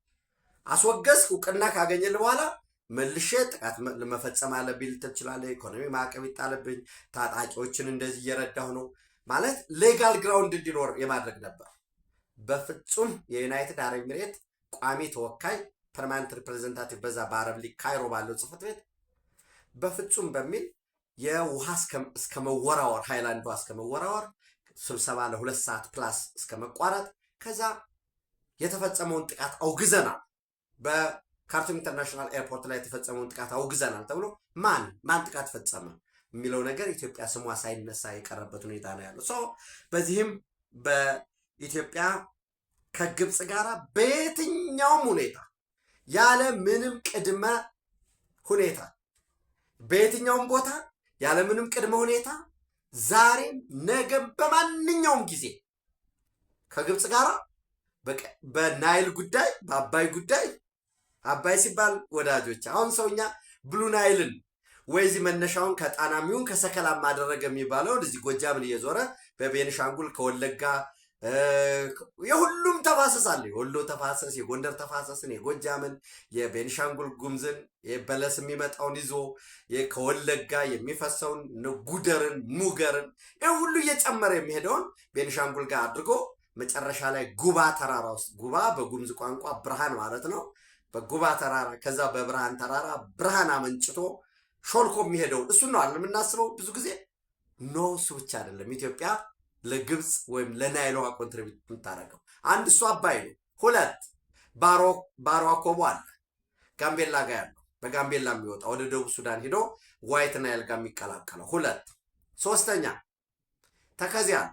አስወገዝ እውቅና ካገኘል በኋላ መልሼ ጥቃት መፈጸም አለብኝ ልትል ትችላለህ። ኢኮኖሚ ማዕቀብ ይጣልብኝ፣ ታጣቂዎችን እንደዚህ እየረዳሁ ነው ማለት ሌጋል ግራውንድ እንዲኖር የማድረግ ነበር። በፍጹም የዩናይትድ አረብ ኤሚሬት ቋሚ ተወካይ ፐርማነንት ሪፕሬዘንታቲቭ በዛ በአረብ ሊግ ካይሮ ባለው ጽሕፈት ቤት በፍጹም በሚል የውሃ እስከ መወራወር ሃይላንድ ውሃ እስከ መወራወር ስብሰባ ለ2 ሰዓት ፕላስ እስከ መቋረጥ ከዛ የተፈጸመውን ጥቃት አውግዘናል። በካርቱም ኢንተርናሽናል ኤርፖርት ላይ የተፈጸመውን ጥቃት አውግዘናል ተብሎ ማን ጥቃት ፈጸመ የሚለው ነገር ኢትዮጵያ ስሟ ሳይነሳ የቀረበት ሁኔታ ነው ያለው። ሰው በዚህም በኢትዮጵያ ከግብፅ ጋር በየትኛውም ሁኔታ ያለ ምንም ቅድመ ሁኔታ በየትኛውም ቦታ ያለ ምንም ቅድመ ሁኔታ ዛሬም ነገም በማንኛውም ጊዜ ከግብፅ ጋር በናይል ጉዳይ በአባይ ጉዳይ አባይ ሲባል ወዳጆች አሁን ሰውኛ ብሉ ናይልን ወይዚ መነሻውን ከጣናሚውን ከሰከላም ማደረገ የሚባለው እዚህ ጎጃምን እየዞረ በቤንሻንጉል ከወለጋ የሁሉም ተፋሰስ አለ። የወሎ ተፋሰስ፣ የጎንደር ተፋሰስን፣ የጎጃምን፣ የቤንሻንጉል ጉምዝን የበለስ የሚመጣውን ይዞ ከወለጋ የሚፈሰውን ጉደርን፣ ሙገርን ሁሉ እየጨመረ የሚሄደውን ቤንሻንጉል ጋር አድርጎ መጨረሻ ላይ ጉባ ተራራ ውስጥ ጉባ በጉምዝ ቋንቋ ብርሃን ማለት ነው። በጉባ ተራራ ከዛ በብርሃን ተራራ ብርሃን አመንጭቶ ሾልኮ የሚሄደውን እሱ ነው አይደል የምናስበው ብዙ ጊዜ። ኖ እሱ ብቻ አይደለም ኢትዮጵያ ለግብፅ ወይም ለናይል ውሃ ኮንትሪቢዩት የምታደርገው አንድ እሱ አባይ ነው። 2 ባሮ አኮቦ አለ ጋምቤላ ጋር ያለው በጋምቤላ የሚወጣ ወደ ደቡብ ሱዳን ሄዶ ዋይት ናይል ጋር የሚቀላቀለው 2። 3ኛ ተከዜ አለ።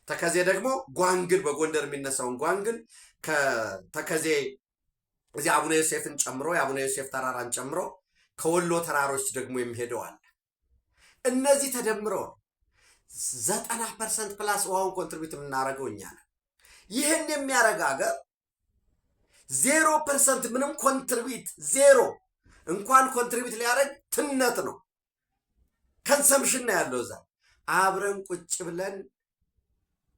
ተከዜ ደግሞ ጓንግል በጎንደር የሚነሳውን ጓንግል ከተከዜ እዚህ አቡነ ዮሴፍን ጨምሮ የአቡነ ዮሴፍ ተራራን ጨምሮ ከወሎ ተራሮች ደግሞ የሚሄደው አለ። እነዚህ ተደምረው 90% ፕላስ ውሃውን ኮንትሪቢዩት የምናደርገው እኛ ነን። ይህን የሚያደርግ ሀገር 0% ምንም ኮንትሪቢዩት ዜሮ እንኳን ኮንትሪቢዩት ሊያደርግ ትነት ነው ከንሰምሽን ነው ያለው። እዛ አብረን ቁጭ ብለን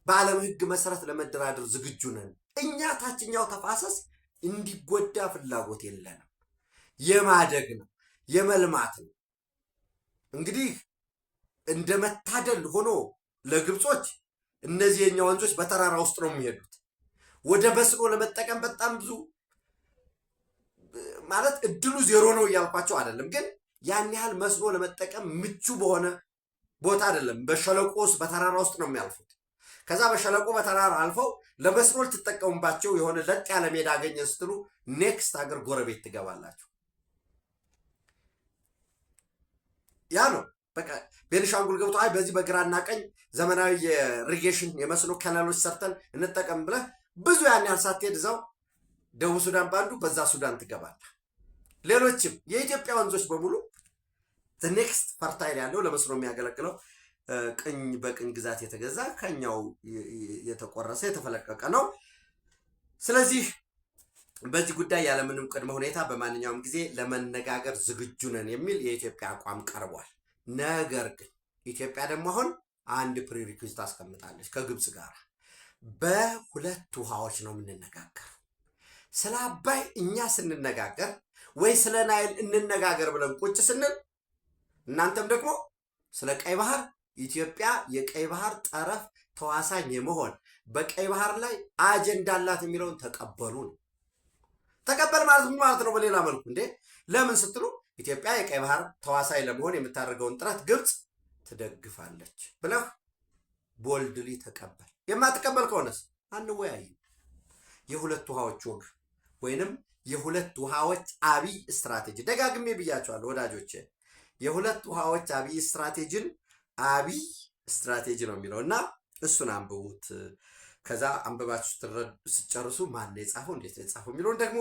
በዓለም ሕግ መሰረት ለመደራደር ዝግጁ ነን። እኛ ታችኛው ተፋሰስ እንዲጎዳ ፍላጎት የለንም። የማደግ ነው የመልማት ነው። እንግዲህ እንደ መታደል ሆኖ ለግብጾች እነዚህ የኛ ወንዞች በተራራ ውስጥ ነው የሚሄዱት። ወደ መስኖ ለመጠቀም በጣም ብዙ ማለት እድሉ ዜሮ ነው እያልኳቸው አይደለም፣ ግን ያን ያህል መስኖ ለመጠቀም ምቹ በሆነ ቦታ አይደለም። በሸለቆ ውስጥ በተራራ ውስጥ ነው የሚያልፉት። ከዛ በሸለቆ በተራራ አልፈው ለመስኖ ልትጠቀሙባቸው የሆነ ለጥ ያለ ሜዳ አገኘ ስትሉ ኔክስት ሀገር ጎረቤት ትገባላችሁ። ያ ነው በቃ ቤንሻንጉል ገብቶ አይ በዚህ በግራና ቀኝ ዘመናዊ የኢሪጌሽን የመስኖ ካናሎች ሰርተን እንጠቀም ብለህ ብዙ ያን ያህል ሳትሄድ እዛው ደቡብ ሱዳን ባንዱ በዛ ሱዳን ትገባለህ። ሌሎችም የኢትዮጵያ ወንዞች በሙሉ ኔክስት ፈርታይል ያለው ለመስኖ የሚያገለግለው ቅኝ በቅኝ ግዛት የተገዛ ከኛው የተቆረሰ የተፈለቀቀ ነው። ስለዚህ በዚህ ጉዳይ ያለምንም ቅድመ ሁኔታ በማንኛውም ጊዜ ለመነጋገር ዝግጁ ነን የሚል የኢትዮጵያ አቋም ቀርቧል። ነገር ግን ኢትዮጵያ ደግሞ አሁን አንድ ፕሪሪኩዊዝት አስቀምጣለች ከግብፅ ጋር። በሁለት ውሃዎች ነው የምንነጋገር። ስለ አባይ እኛ ስንነጋገር ወይ ስለ ናይል እንነጋገር ብለን ቁጭ ስንል እናንተም ደግሞ ስለ ቀይ ባህር ኢትዮጵያ የቀይ ባህር ጠረፍ ተዋሳኝ የመሆን በቀይ ባህር ላይ አጀንዳ አላት የሚለውን ተቀበሉ ነው። ተቀበል ማለት ምን ማለት ነው? በሌላ መልኩ እንዴ ለምን ስትሉ ኢትዮጵያ የቀይ ባህር ተዋሳኝ ለመሆን የምታደርገውን ጥረት ግብፅ ትደግፋለች ብለህ ቦልድሊ ተቀበል። የማትቀበል ከሆነስ አንወያይም። የሁለት ውሃዎች ወግ ወይንም የሁለት ውሃዎች አብይ ስትራቴጂ ደጋግሜ ብያቸዋለሁ ወዳጆቼ። የሁለት ውሃዎች አብይ ስትራቴጂን አብይ ስትራቴጂ ነው የሚለው እና እሱን አንብቡት። ከዛ አንብባችሁ ስትጨርሱ ማን ነው የጻፈው እንዴት ነው የጻፈው የሚለውን ደግሞ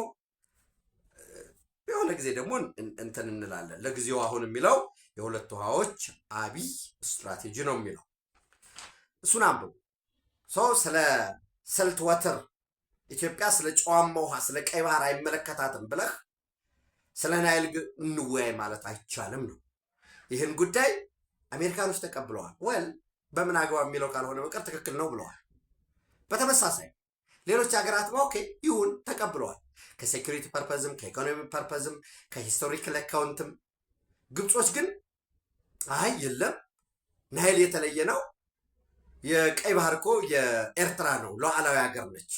የሆነ ጊዜ ደግሞ እንትን እንላለን። ለጊዜው አሁን የሚለው የሁለት ውሃዎች አብይ ስትራቴጂ ነው የሚለው እሱን አንብቡ። ሰው ስለ ሰልት ወተር ኢትዮጵያ ስለ ጨዋማ ውሃ ስለ ቀይ ባህር አይመለከታትም ብለህ ስለ ናይል እንወያይ ማለት አይቻልም ነው። ይህን ጉዳይ አሜሪካኖች ተቀብለዋል። ወል በምን አግባብ የሚለው ካልሆነ በቀር ትክክል ነው ብለዋል። በተመሳሳይ ሌሎች ሀገራት ኦኬ ይሁን ተቀብለዋል። ከሴኩሪቲ ፐርፐዝም ከኢኮኖሚ ፐርፐዝም ከሂስቶሪካል አካውንትም። ግብጾች ግን አይ የለም ናይል የተለየ ነው፣ የቀይ ባህር እኮ የኤርትራ ነው ሉዓላዊ ሀገር ነች፣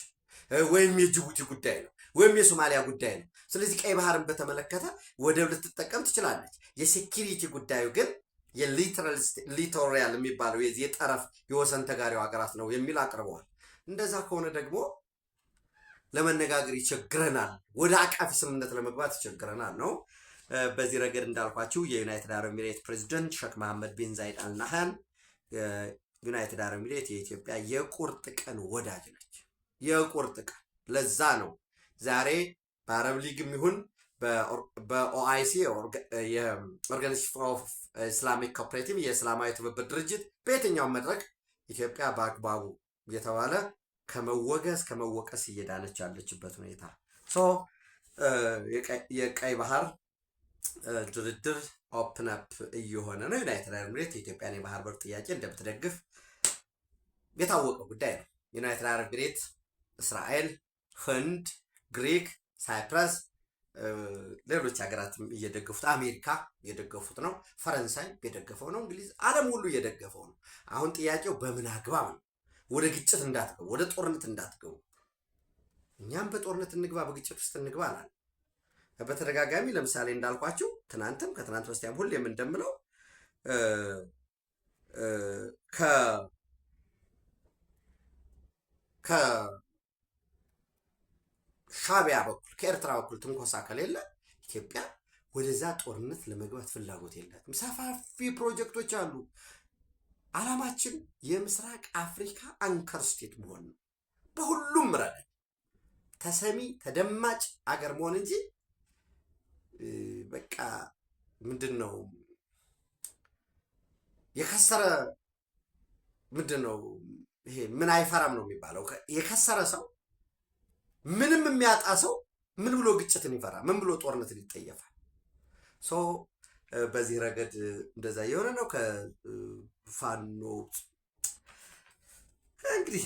ወይም የጅቡቲ ጉዳይ ነው ወይም የሶማሊያ ጉዳይ ነው። ስለዚህ ቀይ ባህርን በተመለከተ ወደብ ልትጠቀም ትችላለች። የሴኩሪቲ ጉዳዩ ግን የሊቶሪያል የሚባለው የዚህ የጠረፍ የወሰን ተጋሪው ሀገራት ነው የሚል አቅርበዋል። እንደዛ ከሆነ ደግሞ ለመነጋገር ይቸግረናል፣ ወደ አቃፊ ስምምነት ለመግባት ይቸግረናል ነው። በዚህ ረገድ እንዳልኳችሁ የዩናይትድ አረብ ኤሚሬት ፕሬዚደንት ሼክ መሐመድ ቢን ዛይድ አልናህያን ዩናይትድ አረብ ኤሚሬት የኢትዮጵያ የቁርጥ ቀን ወዳጅ ነች። የቁርጥ ቀን ለዛ ነው ዛሬ በአረብ ሊግም ይሁን በኦአይሲ የኦርጋናይዜሽን ኦፍ ኢስላሚክ ኮኦፕሬቲቭ የእስላማዊ ትብብር ድርጅት በየትኛውም መድረክ ኢትዮጵያ በአግባቡ እየተባለ ከመወገዝ ከመወቀስ እየዳነች ያለችበት ሁኔታ የቀይ ባህር ድርድር ኦፕን አፕ እየሆነ ነው። ዩናይትድ አረብ ኤሚሬት የኢትዮጵያን የባህር በር ጥያቄ እንደምትደግፍ የታወቀ ጉዳይ ነው። ዩናይትድ አረብ ኤሚሬት፣ እስራኤል፣ ህንድ፣ ግሪክ፣ ሳይፕረስ ሌሎች ሀገራትም እየደገፉት፣ አሜሪካ እየደገፉት ነው፣ ፈረንሳይ እየደገፈው ነው፣ እንግሊዝ፣ ዓለም ሁሉ እየደገፈው ነው። አሁን ጥያቄው በምን አግባብ ነው? ወደ ግጭት እንዳትገቡ፣ ወደ ጦርነት እንዳትገቡ። እኛም በጦርነት እንግባ በግጭት ውስጥ እንግባ አላል። በተደጋጋሚ ለምሳሌ እንዳልኳችሁ ትናንትም ከትናንት በስቲያም ሁሌም እንደምለው ከሻዕቢያ በኩል ከኤርትራ በኩል ትንኮሳ ከሌለ ኢትዮጵያ ወደዛ ጦርነት ለመግባት ፍላጎት የላትም። ሰፋፊ ፕሮጀክቶች አሉ። ዓላማችን የምስራቅ አፍሪካ አንከር ስቴት መሆን ነው። በሁሉም ረገድ ተሰሚ ተደማጭ አገር መሆን እንጂ በቃ ምንድን ነው የከሰረ ምንድን ነው ይሄ ምን አይፈራም ነው የሚባለው። የከሰረ ሰው ምንም የሚያጣ ሰው ምን ብሎ ግጭትን ይፈራ? ምን ብሎ ጦርነትን ይጠየፋል? በዚህ ረገድ እንደዛ የሆነ ነው። ከፋኖ እንግዲህ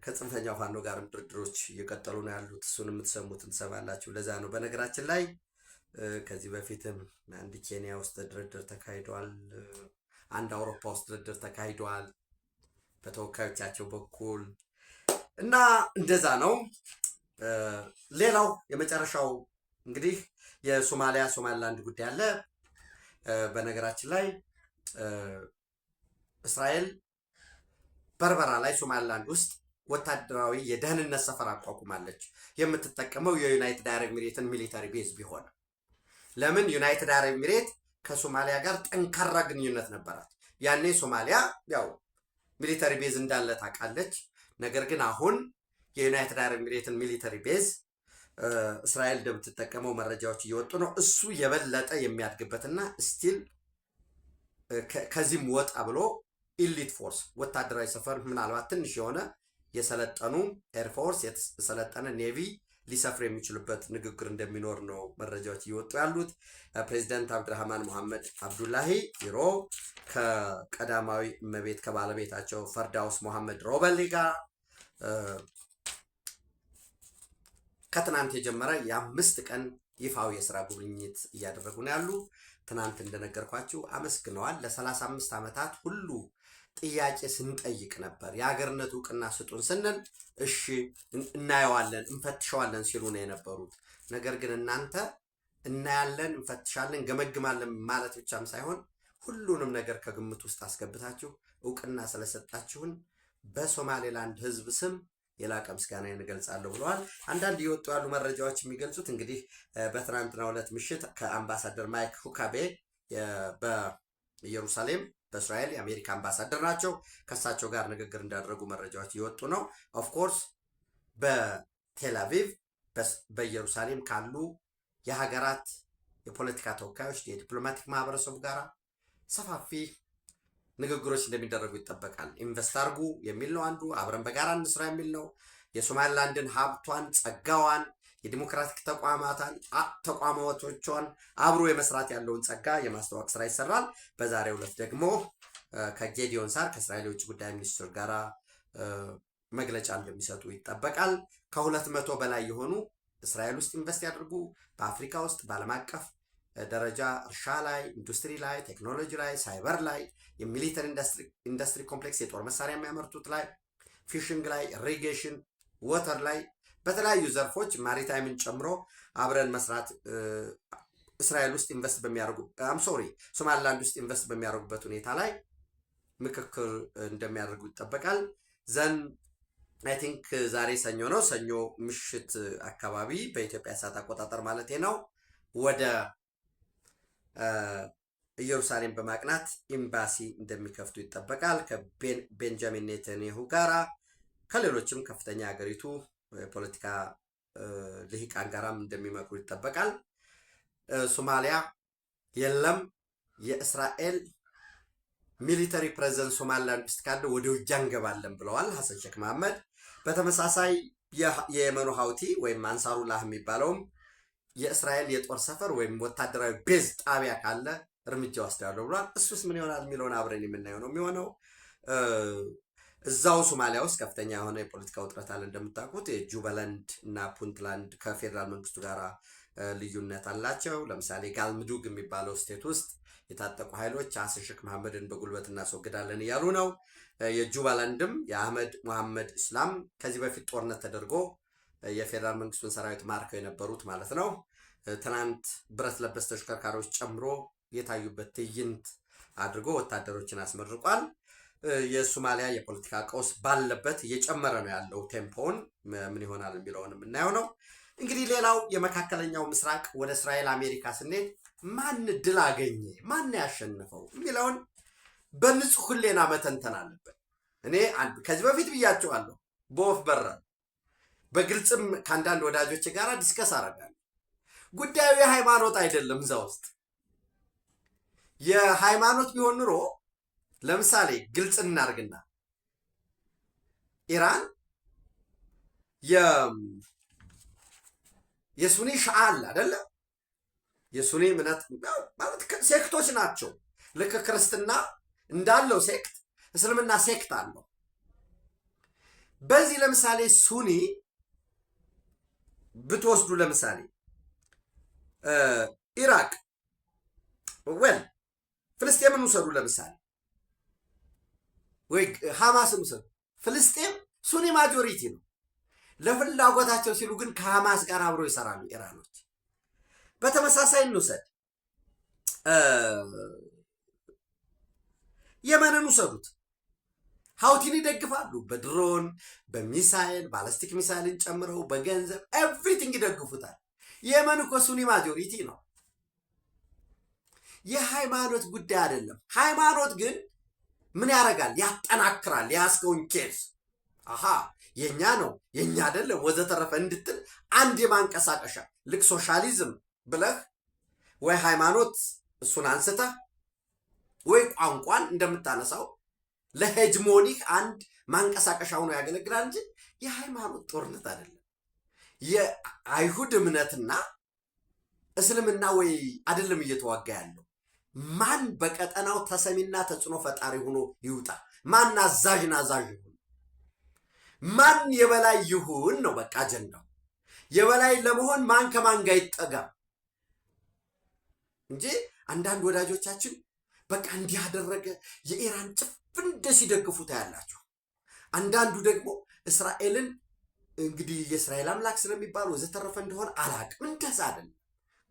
ከጽንፈኛው ፋኖ ጋርም ድርድሮች እየቀጠሉ ነው ያሉት። እሱን የምትሰሙትን ትሰማላችሁ። ለዛ ነው በነገራችን ላይ ከዚህ በፊትም አንድ ኬንያ ውስጥ ድርድር ተካሂዷል። አንድ አውሮፓ ውስጥ ድርድር ተካሂዷል በተወካዮቻቸው በኩል እና እንደዛ ነው። ሌላው የመጨረሻው እንግዲህ የሶማሊላንድ ጉዳይ አለ። በነገራችን ላይ እስራኤል በርበራ ላይ ሶማሊላንድ ውስጥ ወታደራዊ የደህንነት ሰፈር አቋቁማለች። የምትጠቀመው የዩናይትድ አረብ ኤሚሬትን ሚሊታሪ ቤዝ ቢሆን ለምን ዩናይትድ አረብ ኤሚሬት ከሶማሊያ ጋር ጠንካራ ግንኙነት ነበራት። ያኔ ሶማሊያ ያው ሚሊታሪ ቤዝ እንዳለ ታውቃለች። ነገር ግን አሁን የዩናይትድ አረብ ኤሚሬትን ሚሊታሪ ቤዝ እስራኤል እንደምትጠቀመው መረጃዎች እየወጡ ነው። እሱ የበለጠ የሚያድግበትና ስቲል ከዚህም ወጣ ብሎ ኢሊት ፎርስ ወታደራዊ ሰፈር ምናልባት ትንሽ የሆነ የሰለጠኑ ኤርፎርስ የሰለጠነ ኔቪ ሊሰፍር የሚችልበት ንግግር እንደሚኖር ነው መረጃዎች እየወጡ ያሉት። ፕሬዚዳንት አብድራህማን መሐመድ አብዱላሂ ቢሮ ከቀዳማዊ እመቤት ከባለቤታቸው ፈርዳውስ መሐመድ ሮበሌ ጋር ከትናንት የጀመረ የ5 ቀን ይፋዊ የስራ ጉብኝት እያደረጉ ነው ያሉ። ትናንት እንደነገርኳችሁ አመስግነዋል። ለ35 ዓመታት ሁሉ ጥያቄ ስንጠይቅ ነበር። የሀገርነት እውቅና ስጡን ስንል እሺ እናየዋለን እንፈትሸዋለን ሲሉ ነው የነበሩት። ነገር ግን እናንተ እናያለን እንፈትሻለን ገመግማለን ማለት ብቻም ሳይሆን ሁሉንም ነገር ከግምት ውስጥ አስገብታችሁ እውቅና ስለሰጣችሁን በሶማሌላንድ ሕዝብ ስም የላቀ ምስጋናዬን እገልጻለሁ ብለዋል። አንዳንድ እየወጡ ያሉ መረጃዎች የሚገልጹት እንግዲህ በትናንትናው ዕለት ምሽት ከአምባሳደር ማይክ ሁካቤ በኢየሩሳሌም በእስራኤል የአሜሪካ አምባሳደር ናቸው፣ ከእሳቸው ጋር ንግግር እንዳደረጉ መረጃዎች እየወጡ ነው። ኦፍኮርስ በቴል አቪቭ በኢየሩሳሌም ካሉ የሀገራት የፖለቲካ ተወካዮች የዲፕሎማቲክ ማህበረሰቡ ጋር ሰፋፊ ንግግሮች እንደሚደረጉ ይጠበቃል። ኢንቨስት አድርጉ የሚል ነው አንዱ፣ አብረን በጋራ እንስራ የሚል ነው። የሶማሊላንድን ሀብቷን፣ ጸጋዋን፣ የዲሞክራቲክ ተቋማቶቿን አብሮ የመስራት ያለውን ጸጋ የማስተዋወቅ ስራ ይሰራል። በዛሬው ዕለት ደግሞ ከጌዲዮን ሳር ከእስራኤል የውጭ ጉዳይ ሚኒስትር ጋር መግለጫ እንደሚሰጡ ይጠበቃል። ከ200 በላይ የሆኑ እስራኤል ውስጥ ኢንቨስት ያድርጉ፣ በአፍሪካ ውስጥ በዓለም አቀፍ ደረጃ እርሻ ላይ፣ ኢንዱስትሪ ላይ፣ ቴክኖሎጂ ላይ፣ ሳይበር ላይ፣ የሚሊተሪ ኢንዱስትሪ ኮምፕሌክስ የጦር መሳሪያ የሚያመርቱት ላይ፣ ፊሽንግ ላይ፣ ኢሪጌሽን፣ ወተር ላይ በተለያዩ ዘርፎች ማሪታይምን ጨምሮ አብረን መስራት እስራኤል ውስጥ ኢንቨስት በሚያደርጉ ሶማሊላንድ ውስጥ ኢንቨስት በሚያደርጉበት ሁኔታ ላይ ምክክር እንደሚያደርጉ ይጠበቃል። ዘን አይ ቲንክ ዛሬ ሰኞ ነው። ሰኞ ምሽት አካባቢ በኢትዮጵያ ሰዓት አቆጣጠር ማለት ነው ወደ ኢየሩሳሌም በማቅናት ኤምባሲ እንደሚከፍቱ ይጠበቃል። ከቤንጃሚን ኔታንያሁ ጋራ ከሌሎችም ከፍተኛ ሀገሪቱ የፖለቲካ ልሂቃን ጋራም እንደሚመክሩ ይጠበቃል። ሶማሊያ የለም የእስራኤል ሚሊተሪ ፕሬዘንስ ሶማሊላንድ ውስጥ ካለ ወደ ውጊያ እንገባለን ብለዋል ሐሰን ሼክ መሐመድ። በተመሳሳይ የየመኑ ሀውቲ ወይም አንሳሩላህ የሚባለውም የእስራኤል የጦር ሰፈር ወይም ወታደራዊ ቤዝ ጣቢያ ካለ እርምጃ ወስዳለሁ ብሏል። እሱስ ምን ይሆናል የሚለውን አብረን የምናየው ነው የሚሆነው። እዛው ሶማሊያ ውስጥ ከፍተኛ የሆነ የፖለቲካ ውጥረት አለ። እንደምታውቁት የጁባላንድ እና ፑንትላንድ ከፌዴራል መንግስቱ ጋር ልዩነት አላቸው። ለምሳሌ ጋልምዱግ የሚባለው ስቴት ውስጥ የታጠቁ ኃይሎች ሐሰን ሼክ መሐመድን በጉልበት እናስወግዳለን እያሉ ነው። የጁባላንድም የአህመድ ሙሐመድ እስላም ከዚህ በፊት ጦርነት ተደርጎ የፌዴራል መንግስቱን ሰራዊት ማርከው የነበሩት ማለት ነው። ትናንት ብረት ለበስ ተሽከርካሪዎች ጨምሮ የታዩበት ትዕይንት አድርጎ ወታደሮችን አስመርቋል። የሶማሊያ የፖለቲካ ቀውስ ባለበት እየጨመረ ነው ያለው። ቴምፖውን ምን ይሆናል የሚለውን የምናየው ነው። እንግዲህ ሌላው የመካከለኛው ምስራቅ ወደ እስራኤል አሜሪካ ስንሄድ ማን ድል አገኘ፣ ማን ያሸነፈው የሚለውን በንጹህ ሕሊና መተንተን አለበት። እኔ ከዚህ በፊት ብያቸዋለሁ፣ በወፍ በረር በግልጽም ከአንዳንድ ወዳጆች ጋር ዲስከስ አደርጋለሁ። ጉዳዩ የሃይማኖት አይደለም። እዛ ውስጥ የሃይማኖት ቢሆን ኑሮ ለምሳሌ ግልጽ እናርግና ኢራን የሱኒ ሻአል አይደለ? የሱኒ እምነት ማለት ሴክቶች ናቸው። ልክ ክርስትና እንዳለው ሴክት እስልምና ሴክት አለው። በዚህ ለምሳሌ ሱኒ ብትወስዱ ለምሳሌ ኢራቅ ፍልስጤምን ውሰዱ ለምሳሌ ወይ ሐማስን ውሰዱ። ፍልስጤም ሱኒ ማጆሪቲ ነው። ለፍላጎታቸው ሲሉ ግን ከሐማስ ጋር አብሮ ይሰራሉ ኢራኖች። በተመሳሳይ እንውሰድ የመንን ውሰዱት። ሀውቲን ይደግፋሉ። በድሮን በሚሳይል ባላስቲክ ሚሳይልን ጨምረው በገንዘብ ኤቭሪቲንግ ይደግፉታል። የመን እኮ ሱኒ ማጆሪቲ ነው። የሃይማኖት ጉዳይ አይደለም። ሃይማኖት ግን ምን ያደርጋል? ያጠናክራል። የያዝከውን ኬስ የኛ ነው የኛ አይደለም ወዘተረፈ እንድትል አንድ የማንቀሳቀሻ ልክ ሶሻሊዝም ብለህ ወይ ሃይማኖት እሱን አንስተህ ወይ ቋንቋን እንደምታነሳው ለሄጅሞኒክ አንድ ማንቀሳቀሻ ሆኖ ያገለግላል እንጂ የሃይማኖት ጦርነት አይደለም። የአይሁድ እምነትና እስልምና ወይ አይደለም እየተዋጋ ያለው። ማን በቀጠናው ተሰሚና ተጽዕኖ ፈጣሪ ሆኖ ይውጣ፣ ማን አዛዥ ይሁን፣ ማን የበላይ ይሁን ነው በቃ አጀንዳው። የበላይ ለመሆን ማን ከማን ጋር ይጠጋ እንጂ አንዳንድ ወዳጆቻችን በቃ እንዲህ ያደረገ የኢራን ጭፍን ደስ ይደግፉታ ያላችሁ። አንዳንዱ ደግሞ እስራኤልን እንግዲህ የእስራኤል አምላክ ስለሚባል ወዘተረፈ እንደሆነ አላቅም። እንደዛ አይደለም።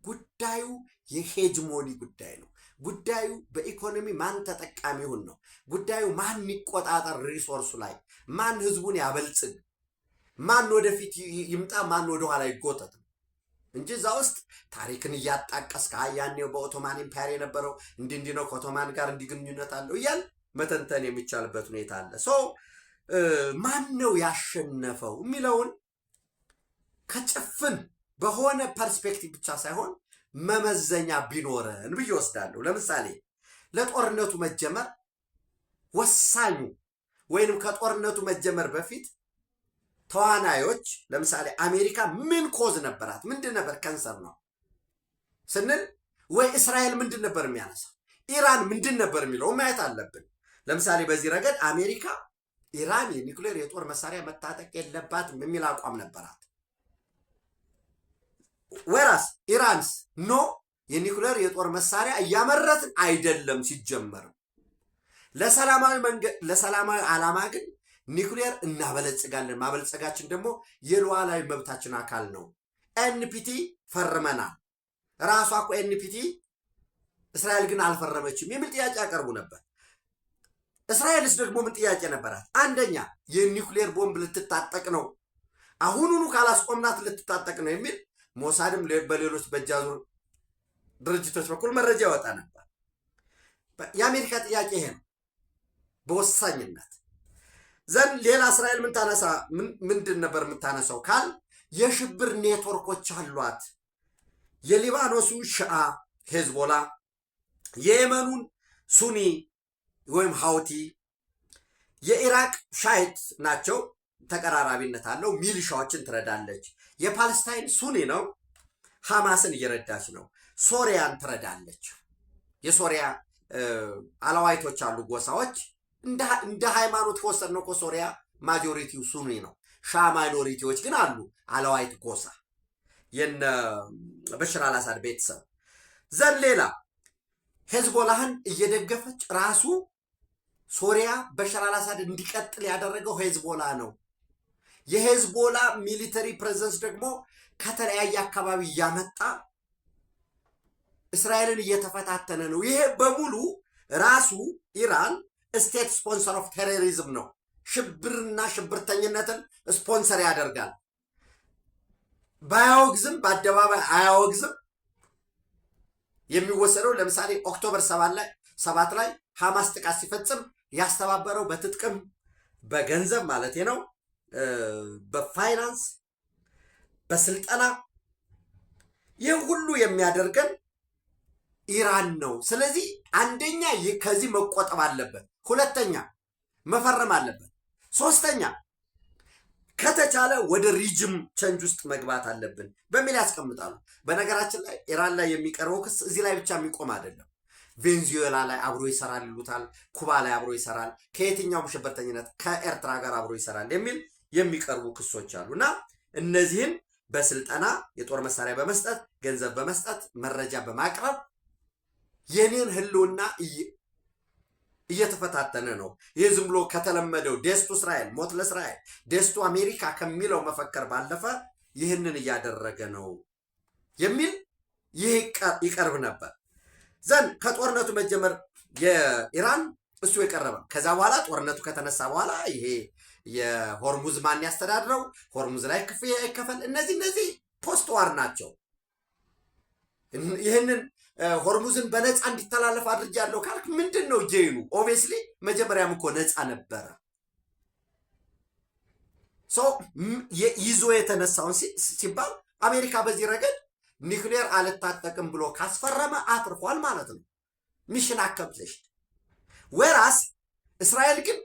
ጉዳዩ የሄጅሞኒ ጉዳይ ነው። ጉዳዩ በኢኮኖሚ ማን ተጠቃሚ ይሁን ነው። ጉዳዩ ማን ይቆጣጠር ሪሶርሱ ላይ፣ ማን ህዝቡን ያበልጽግ። ማን ወደፊት ይምጣ ማን ወደኋላ ይጎተት እንጂ እዛ ውስጥ ታሪክን እያጣቀስክ ያኔው በኦቶማን ኢምፓየር የነበረው እንዲህ ነው ከኦቶማን ጋር እንዲግንኙነት አለው እያል መተንተን የሚቻልበት ሁኔታ አለ። ማን ነው ያሸነፈው የሚለውን ከጭፍን በሆነ ፐርስፔክቲቭ ብቻ ሳይሆን መመዘኛ ቢኖረን ብዬ ወስዳለሁ። ለምሳሌ ለጦርነቱ መጀመር ወሳኙ ወይንም ከጦርነቱ መጀመር በፊት ተዋናዮች ለምሳሌ አሜሪካ ምን ኮዝ ነበራት? ምንድን ነበር ከንሰር ነው ስንል ወይ እስራኤል ምንድን ነበር የሚያነሳው? ኢራን ምንድን ነበር የሚለው ማየት አለብን። ለምሳሌ በዚህ ረገድ አሜሪካ ኢራን የኒውክሌር የጦር መሳሪያ መታጠቅ የለባትም የሚል አቋም ነበራት። ወራስ ኢራንስ ኖ የኒውክሌር የጦር መሳሪያ እያመረትን አይደለም ሲጀመር ለሰላማዊ ዓላማ ግን ኒውክሌር እናበለጽጋለን። ማበልጸጋችን ደግሞ የሉዓላዊ መብታችን አካል ነው። ኤንፒቲ ፈርመናል። ራሷ እኮ ኤንፒቲ እስራኤል ግን አልፈረመችም የሚል ጥያቄ ያቀርቡ ነበር። እስራኤልስ ደግሞ ምን ጥያቄ ነበራት? አንደኛ የኒውክሌር ቦምብ ልትታጠቅ ነው፣ አሁኑኑ ካላስቆምናት ልትታጠቅ ነው የሚል ሞሳድም በሌሎች በእጃዙር ድርጅቶች በኩል መረጃ ያወጣ ነበር። የአሜሪካ ጥያቄ ይሄ ነው በወሳኝነት ዘንድ። ሌላ እስራኤል ምንድን ነበር የምታነሳው ካል የሽብር ኔትወርኮች አሏት። የሊባኖሱ ሺአ ሄዝቦላ፣ የየመኑን ሱኒ ወይም ሀውቲ፣ የኢራቅ ሻይት ናቸው፣ ተቀራራቢነት አለው። ሚሊሻዎችን ትረዳለች። የፓለስታይን ሱኒ ነው፣ ሐማስን እየረዳች ነው። ሶሪያን ትረዳለች። የሶሪያ አላዋይቶች አሉ ጎሳዎች። እንደ ሃይማኖት ከወሰድነው እኮ ሶሪያ ማጆሪቲው ሱኒ ነው። ሻ ማይኖሪቲዎች ግን አሉ፣ አላዋይት ጎሳ የነ በሽር አልአሳድ ቤተሰብ ዘን። ሌላ ሄዝቦላህን እየደገፈች ራሱ ሶሪያ በሽር አልአሳድ እንዲቀጥል ያደረገው ሄዝቦላ ነው። የሄዝቦላ ሚሊተሪ ፕሬዘንስ ደግሞ ከተለያየ አካባቢ እያመጣ እስራኤልን እየተፈታተነ ነው። ይሄ በሙሉ ራሱ ኢራን ስቴት ስፖንሰር ኦፍ ቴሮሪዝም ነው። ሽብርና ሽብርተኝነትን ስፖንሰር ያደርጋል። ባያወግዝም በአደባባይ አያወግዝም። የሚወሰደው ለምሳሌ ኦክቶበር 7 ላይ ሐማስ ጥቃት ሲፈጽም ያስተባበረው በትጥቅም በገንዘብ ማለት ነው፣ በፋይናንስ በስልጠና ይህ ሁሉ የሚያደርገን ኢራን ነው። ስለዚህ አንደኛ ከዚህ መቆጠብ አለበት፣ ሁለተኛ መፈረም አለበት፣ ሶስተኛ ከተቻለ ወደ ሪጅም ቸንጅ ውስጥ መግባት አለብን በሚል ያስቀምጣሉ። በነገራችን ላይ ኢራን ላይ የሚቀርበው ክስ እዚህ ላይ ብቻ የሚቆም አይደለም። ቬንዙዌላ ላይ አብሮ ይሰራል ይሉታል፣ ኩባ ላይ አብሮ ይሰራል፣ ከየትኛውም ሽብርተኝነት ከኤርትራ ጋር አብሮ ይሰራል የሚል የሚቀርቡ ክሶች አሉ እና እነዚህን በስልጠና የጦር መሳሪያ በመስጠት ገንዘብ በመስጠት መረጃ በማቅረብ የኔን ህልውና እየተፈታተነ ነው። ይህ ዝም ብሎ ከተለመደው ደስቱ እስራኤል ሞት ለእስራኤል ደስቱ አሜሪካ ከሚለው መፈከር ባለፈ ይህንን እያደረገ ነው የሚል ይህ ይቀርብ ነበር ዘንድ ከጦርነቱ መጀመር የኢራን እሱ የቀረበ። ከዛ በኋላ ጦርነቱ ከተነሳ በኋላ ይሄ የሆርሙዝ ማን ያስተዳድረው፣ ሆርሙዝ ላይ ክፍያ ይከፈል፣ እነዚህ ፖስት ዋር ናቸው። ይህንን ሆርሙዝን በነፃ እንዲተላለፍ አድርጃለሁ ካልክ ምንድን ነው ጄኑ? ኦብቪየስሊ መጀመሪያም እኮ ነፃ ነበረ። ይዞ የተነሳውን ሲባል አሜሪካ በዚህ ረገድ ኒውክሌር አልታጠቅም ብሎ ካስፈረመ አትርፏል ማለት ነው። ሚሽን አከምፕሊሽድ። ወራስ እስራኤል ግን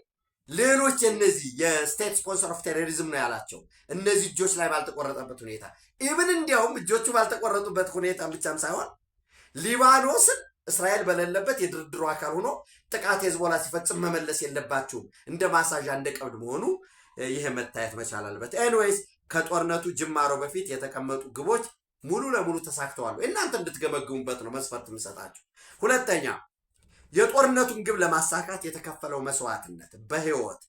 ሌሎች የነዚህ የስቴት ስፖንሰር ኦፍ ቴሮሪዝም ነው ያላቸው እነዚህ እጆች ላይ ባልተቆረጠበት ሁኔታ ኢብን እንዲያውም እጆቹ ባልተቆረጡበት ሁኔታ ብቻም ሳይሆን ሊባኖስን እስራኤል በሌለበት የድርድሩ አካል ሆኖ ጥቃት ሄዝቦላ ሲፈጽም መመለስ የለባችሁም እንደ ማሳዣ እንደ ቀብድ መሆኑ ይሄ መታየት መቻል አለበት። ኤኒዌይስ ከጦርነቱ ጅማሮ በፊት የተቀመጡ ግቦች ሙሉ ለሙሉ ተሳክተዋል። እናንተ እንድትገመግሙበት ነው መስፈርት የምሰጣችሁ። ሁለተኛ የጦርነቱን ግብ ለማሳካት የተከፈለው መስዋዕትነት በህይወት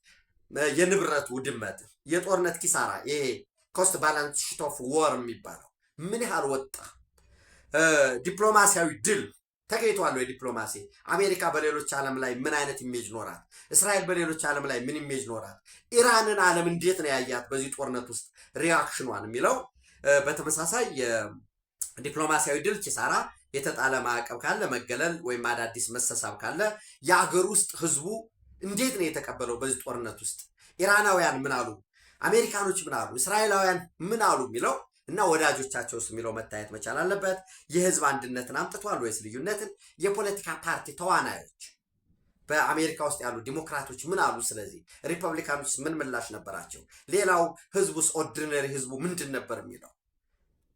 የንብረት ውድመት፣ የጦርነት ኪሳራ፣ ይሄ ኮስት ባላንስ ሺት ኦፍ ወር የሚባለው ምን ያህል ወጣ፣ ዲፕሎማሲያዊ ድል ተገኝቷል ወይ ዲፕሎማሲ? አሜሪካ በሌሎች ዓለም ላይ ምን አይነት ኢሜጅ ኖራት? እስራኤል በሌሎች ዓለም ላይ ምን ኢሜጅ ኖራት? ኢራንን ዓለም እንዴት ነው ያያት በዚህ ጦርነት ውስጥ ሪያክሽኗን የሚለው በተመሳሳይ የዲፕሎማሲያዊ ድል ኪሳራ፣ የተጣለ ማዕቀብ ካለ መገለል ወይም አዳዲስ መሰሳብ ካለ የአገር ውስጥ ህዝቡ እንዴት ነው የተቀበለው በዚህ ጦርነት ውስጥ? ኢራናውያን ምን አሉ? አሜሪካኖች ምን አሉ? እስራኤላውያን ምን አሉ የሚለው እና ወዳጆቻቸውስ የሚለው መታየት መቻል አለበት። የህዝብ አንድነትን አምጥቷል ወይስ ልዩነትን? የፖለቲካ ፓርቲ ተዋናዮች በአሜሪካ ውስጥ ያሉ ዲሞክራቶች ምን አሉ? ስለዚህ ሪፐብሊካኖች ምን ምላሽ ነበራቸው? ሌላው ህዝቡስ ኦርዲነሪ ህዝቡ ምንድን ነበር የሚለው?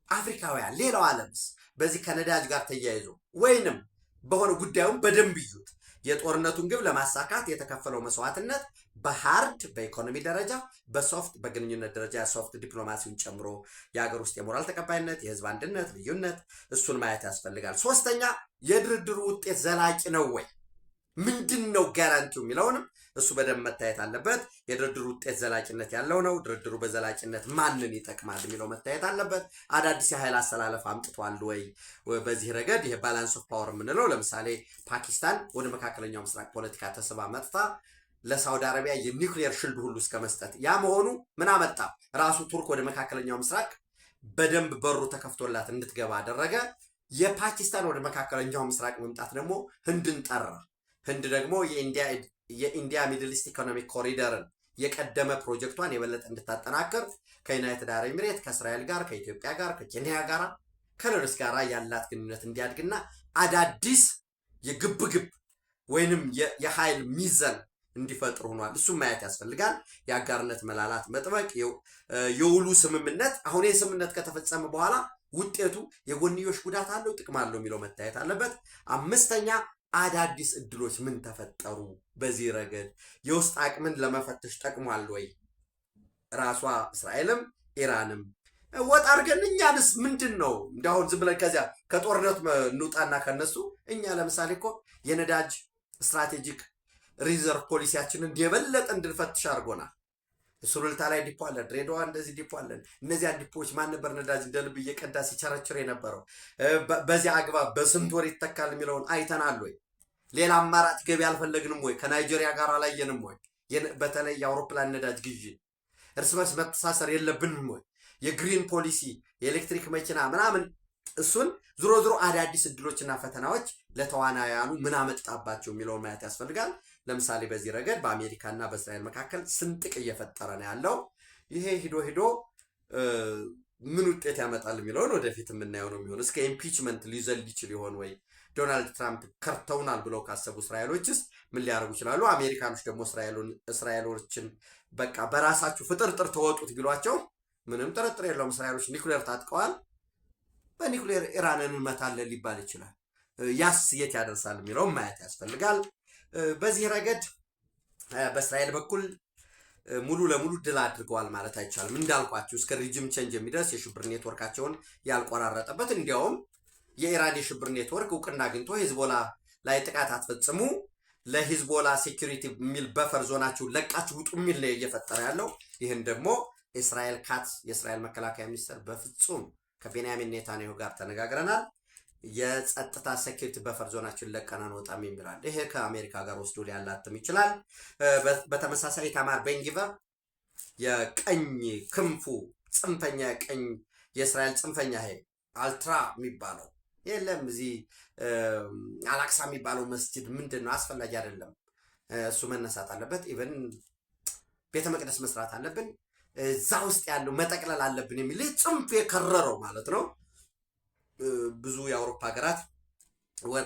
አፍሪካውያን፣ ሌላው ዓለምስ በዚህ ከነዳጅ ጋር ተያይዞ ወይንም በሆነ ጉዳዩን በደንብ ይዩት። የጦርነቱን ግብ ለማሳካት የተከፈለው መስዋዕትነት በሃርድ በኢኮኖሚ ደረጃ፣ በሶፍት በግንኙነት ደረጃ ሶፍት ዲፕሎማሲውን ጨምሮ የሀገር ውስጥ የሞራል ተቀባይነት፣ የህዝብ አንድነት፣ ልዩነት እሱን ማየት ያስፈልጋል። ሶስተኛ የድርድሩ ውጤት ዘላቂ ነው ወይ? ምንድን ነው ጋራንቲው የሚለውንም እሱ በደንብ መታየት አለበት። የድርድሩ ውጤት ዘላቂነት ያለው ነው። ድርድሩ በዘላቂነት ማንን ይጠቅማል የሚለው መታየት አለበት። አዳዲስ የኃይል አሰላለፍ አምጥቷል ወይ? በዚህ ረገድ ይሄ ባላንስ ኦፍ ፓወር የምንለው ለምሳሌ ፓኪስታን ወደ መካከለኛው ምስራቅ ፖለቲካ ተስባ መጥታ ለሳውዲ አረቢያ የኒውክሊየር ሽልድ ሁሉ እስከ መስጠት ያ መሆኑ ምን አመጣ? ራሱ ቱርክ ወደ መካከለኛው ምስራቅ በደንብ በሩ ተከፍቶላት እንድትገባ አደረገ። የፓኪስታን ወደ መካከለኛው ምስራቅ መምጣት ደግሞ ህንድን ጠራ። ህንድ ደግሞ የኢንዲያ ሚድል ኢስት ኢኮኖሚክ ኮሪደርን የቀደመ ፕሮጀክቷን የበለጠ እንድታጠናክር ከዩናይትድ አረብ ኤሚሬት፣ ከእስራኤል ጋር፣ ከኢትዮጵያ ጋር፣ ከኬንያ ጋር፣ ከሌሎች ጋር ያላት ግንኙነት እንዲያድግና አዳዲስ የግብግብ ወይንም የኃይል ሚዛን እንዲፈጥሩ ሆኗል። እሱም ማየት ያስፈልጋል። የአጋርነት መላላት መጥበቅ፣ የውሉ ስምምነት አሁን የስምምነት ከተፈጸመ በኋላ ውጤቱ የጎንዮሽ ጉዳት አለው ጥቅም አለው የሚለው መታየት አለበት። አምስተኛ አዳዲስ እድሎች ምን ተፈጠሩ? በዚህ ረገድ የውስጥ አቅምን ለመፈተሽ ጠቅሟል ወይ? ራሷ እስራኤልም ኢራንም ወጥ አድርገን እኛንስ ምንድን ነው እንዳሁን ዝም ብለን ከዚያ ከጦርነት እንውጣና ከነሱ እኛ ለምሳሌ እኮ የነዳጅ ስትራቴጂክ ሪዘርቭ ፖሊሲያችንን የበለጠ እንድንፈትሽ አድርጎናል። ሱሉልታ ላይ ዲፖ አለ፣ ድሬዳዋ እንደዚህ ዲፖ አለን። እነዚያ ዲፖዎች ማን ነበር ነዳጅ እንደ ልብ እየቀዳ ሲቸረችር የነበረው? በዚያ አግባብ በስንት ወር ይተካል የሚለውን አይተናል ወይ? ሌላ አማራጭ ገቢ አልፈለግንም ወይ? ከናይጄሪያ ጋር አላየንም ወይ? በተለይ የአውሮፕላን ነዳጅ ግዢ እርስ በርስ መተሳሰር የለብንም ወይ? የግሪን ፖሊሲ የኤሌክትሪክ መኪና ምናምን እሱን ዞሮ ዞሮ አዳዲስ እድሎችና ፈተናዎች ለተዋናያኑ ምን አመጣባቸው የሚለውን ማየት ያስፈልጋል። ለምሳሌ በዚህ ረገድ በአሜሪካና በእስራኤል መካከል ስንጥቅ እየፈጠረ ነው ያለው። ይሄ ሂዶ ምን ውጤት ያመጣል የሚለውን ወደፊት የምናየው ነው የሚሆን። እስከ ኢምፒችመንት ሊዘል ይችል ይሆን ወይ? ዶናልድ ትራምፕ ከርተውናል ብለው ካሰቡ እስራኤሎችስ ምን ሊያደርጉ ይችላሉ? አሜሪካኖች ደግሞ እስራኤሎችን በቃ በራሳችሁ ፍጥርጥር ተወጡት ቢሏቸው ምንም ጥርጥር የለውም እስራኤሎች ኒውክሌር ታጥቀዋል፣ በኒውክሌር ኢራንን እንመታለን ሊባል ይችላል። ያስ የት ያደርሳል የሚለውን ማየት ያስፈልጋል። በዚህ ረገድ በእስራኤል በኩል ሙሉ ለሙሉ ድል አድርገዋል ማለት አይቻልም። እንዳልኳችሁ እስከ ሪጅም ቼንጅ የሚደርስ የሽብር ኔትወርካቸውን ያልቆራረጠበት፣ እንዲያውም የኢራን የሽብር ኔትወርክ እውቅና አግኝቶ ሂዝቦላ ላይ ጥቃት አትፈጽሙ፣ ለሂዝቦላ ሴኩሪቲ የሚል በፈር ዞናችሁ ለቃችሁ ውጡ የሚል ነው እየፈጠረ ያለው። ይህን ደግሞ እስራኤል ካትዝ የእስራኤል መከላከያ ሚኒስትር በፍጹም ከቤንያሚን ኔታንያሁ ጋር ተነጋግረናል፣ የጸጥታ ሴኩሪቲ በፈር ዞናችን ለቀን አንወጣም የሚላል። ይሄ ከአሜሪካ ጋር ወስዶ ሊያላትም ይችላል። በተመሳሳይ ኢታማር ቤን-ግቪር የቀኝ ክንፉ ጽንፈኛ ቀኝ የእስራኤል ጽንፈኛ ይሄ አልትራ የሚባለው የለም እዚህ አላክሳ የሚባለው መስጂድ ምንድን ነው አስፈላጊ አይደለም፣ እሱ መነሳት አለበት። ኢቨን ቤተ መቅደስ መስራት አለብን፣ እዛ ውስጥ ያለው መጠቅለል አለብን የሚል ጽንፍ የከረረው ማለት ነው። ብዙ የአውሮፓ ሀገራት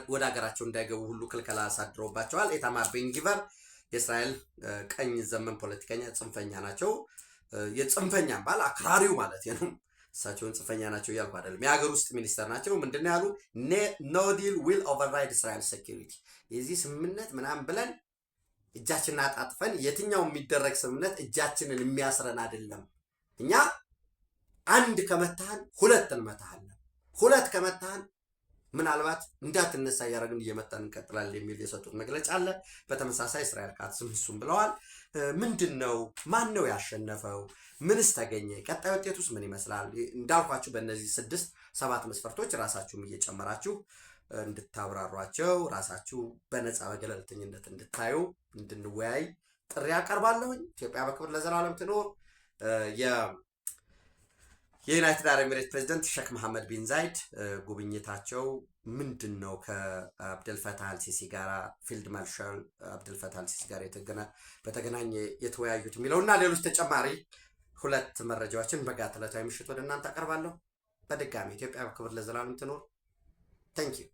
ወደ ሀገራቸው እንዳይገቡ ሁሉ ክልከላ አሳድረውባቸዋል። ኢታማር ቤን-ግቪር የእስራኤል ቀኝ ዘመን ፖለቲከኛ ጽንፈኛ ናቸው። የጽንፈኛ ባል አክራሪው ማለት ነው። እሳቸውን ጽንፈኛ ናቸው እያልኩ አይደለም። የሀገር ውስጥ ሚኒስተር ናቸው። ምንድነው ያሉ? ኖ ዲል ዊል ኦቨርራይድ እስራኤል ሴኩሪቲ። የዚህ ስምምነት ምናምን ብለን እጃችንን አጣጥፈን የትኛው የሚደረግ ስምምነት እጃችንን የሚያስረን አይደለም። እኛ አንድ ከመታህን ሁለት እንመታሃለን፣ ሁለት ከመታህን ምናልባት እንዳትነሳ እያደረግን እየመታን እንቀጥላለን የሚል የሰጡት መግለጫ አለ። በተመሳሳይ እስራኤል ካትዝም እሱም ብለዋል። ምንድን ነው ማን ነው ያሸነፈው? ምንስ ተገኘ? ቀጣይ ውጤቱስ ምን ይመስላል? እንዳልኳችሁ በእነዚህ 6-7 መስፈርቶች ራሳችሁም እየጨመራችሁ እንድታብራሯቸው ራሳችሁ በነፃ በገለልተኝነት እንድታዩ እንድንወያይ ጥሪ ያቀርባለሁኝ። ኢትዮጵያ በክብር ለዘላለም ትኖር። የዩናይትድ አረብ ኤሚሬት ፕሬዚደንት ሼክ መሐመድ ቢን ዛይድ ጉብኝታቸው ምንድን ነው ከአብደልፈታህ አልሲሲ ጋር ፊልድ ማርሻል አብደልፈታህ አልሲሲ ጋር በተገናኘ የተወያዩት የሚለውና ሌሎች ተጨማሪ 2 መረጃዎችን በጋት ዕለታዊ ምሽት ወደ እናንተ አቀርባለሁ። በድጋሚ ኢትዮጵያ በክብር ለዘላለም ትኖር። ታንኪዩ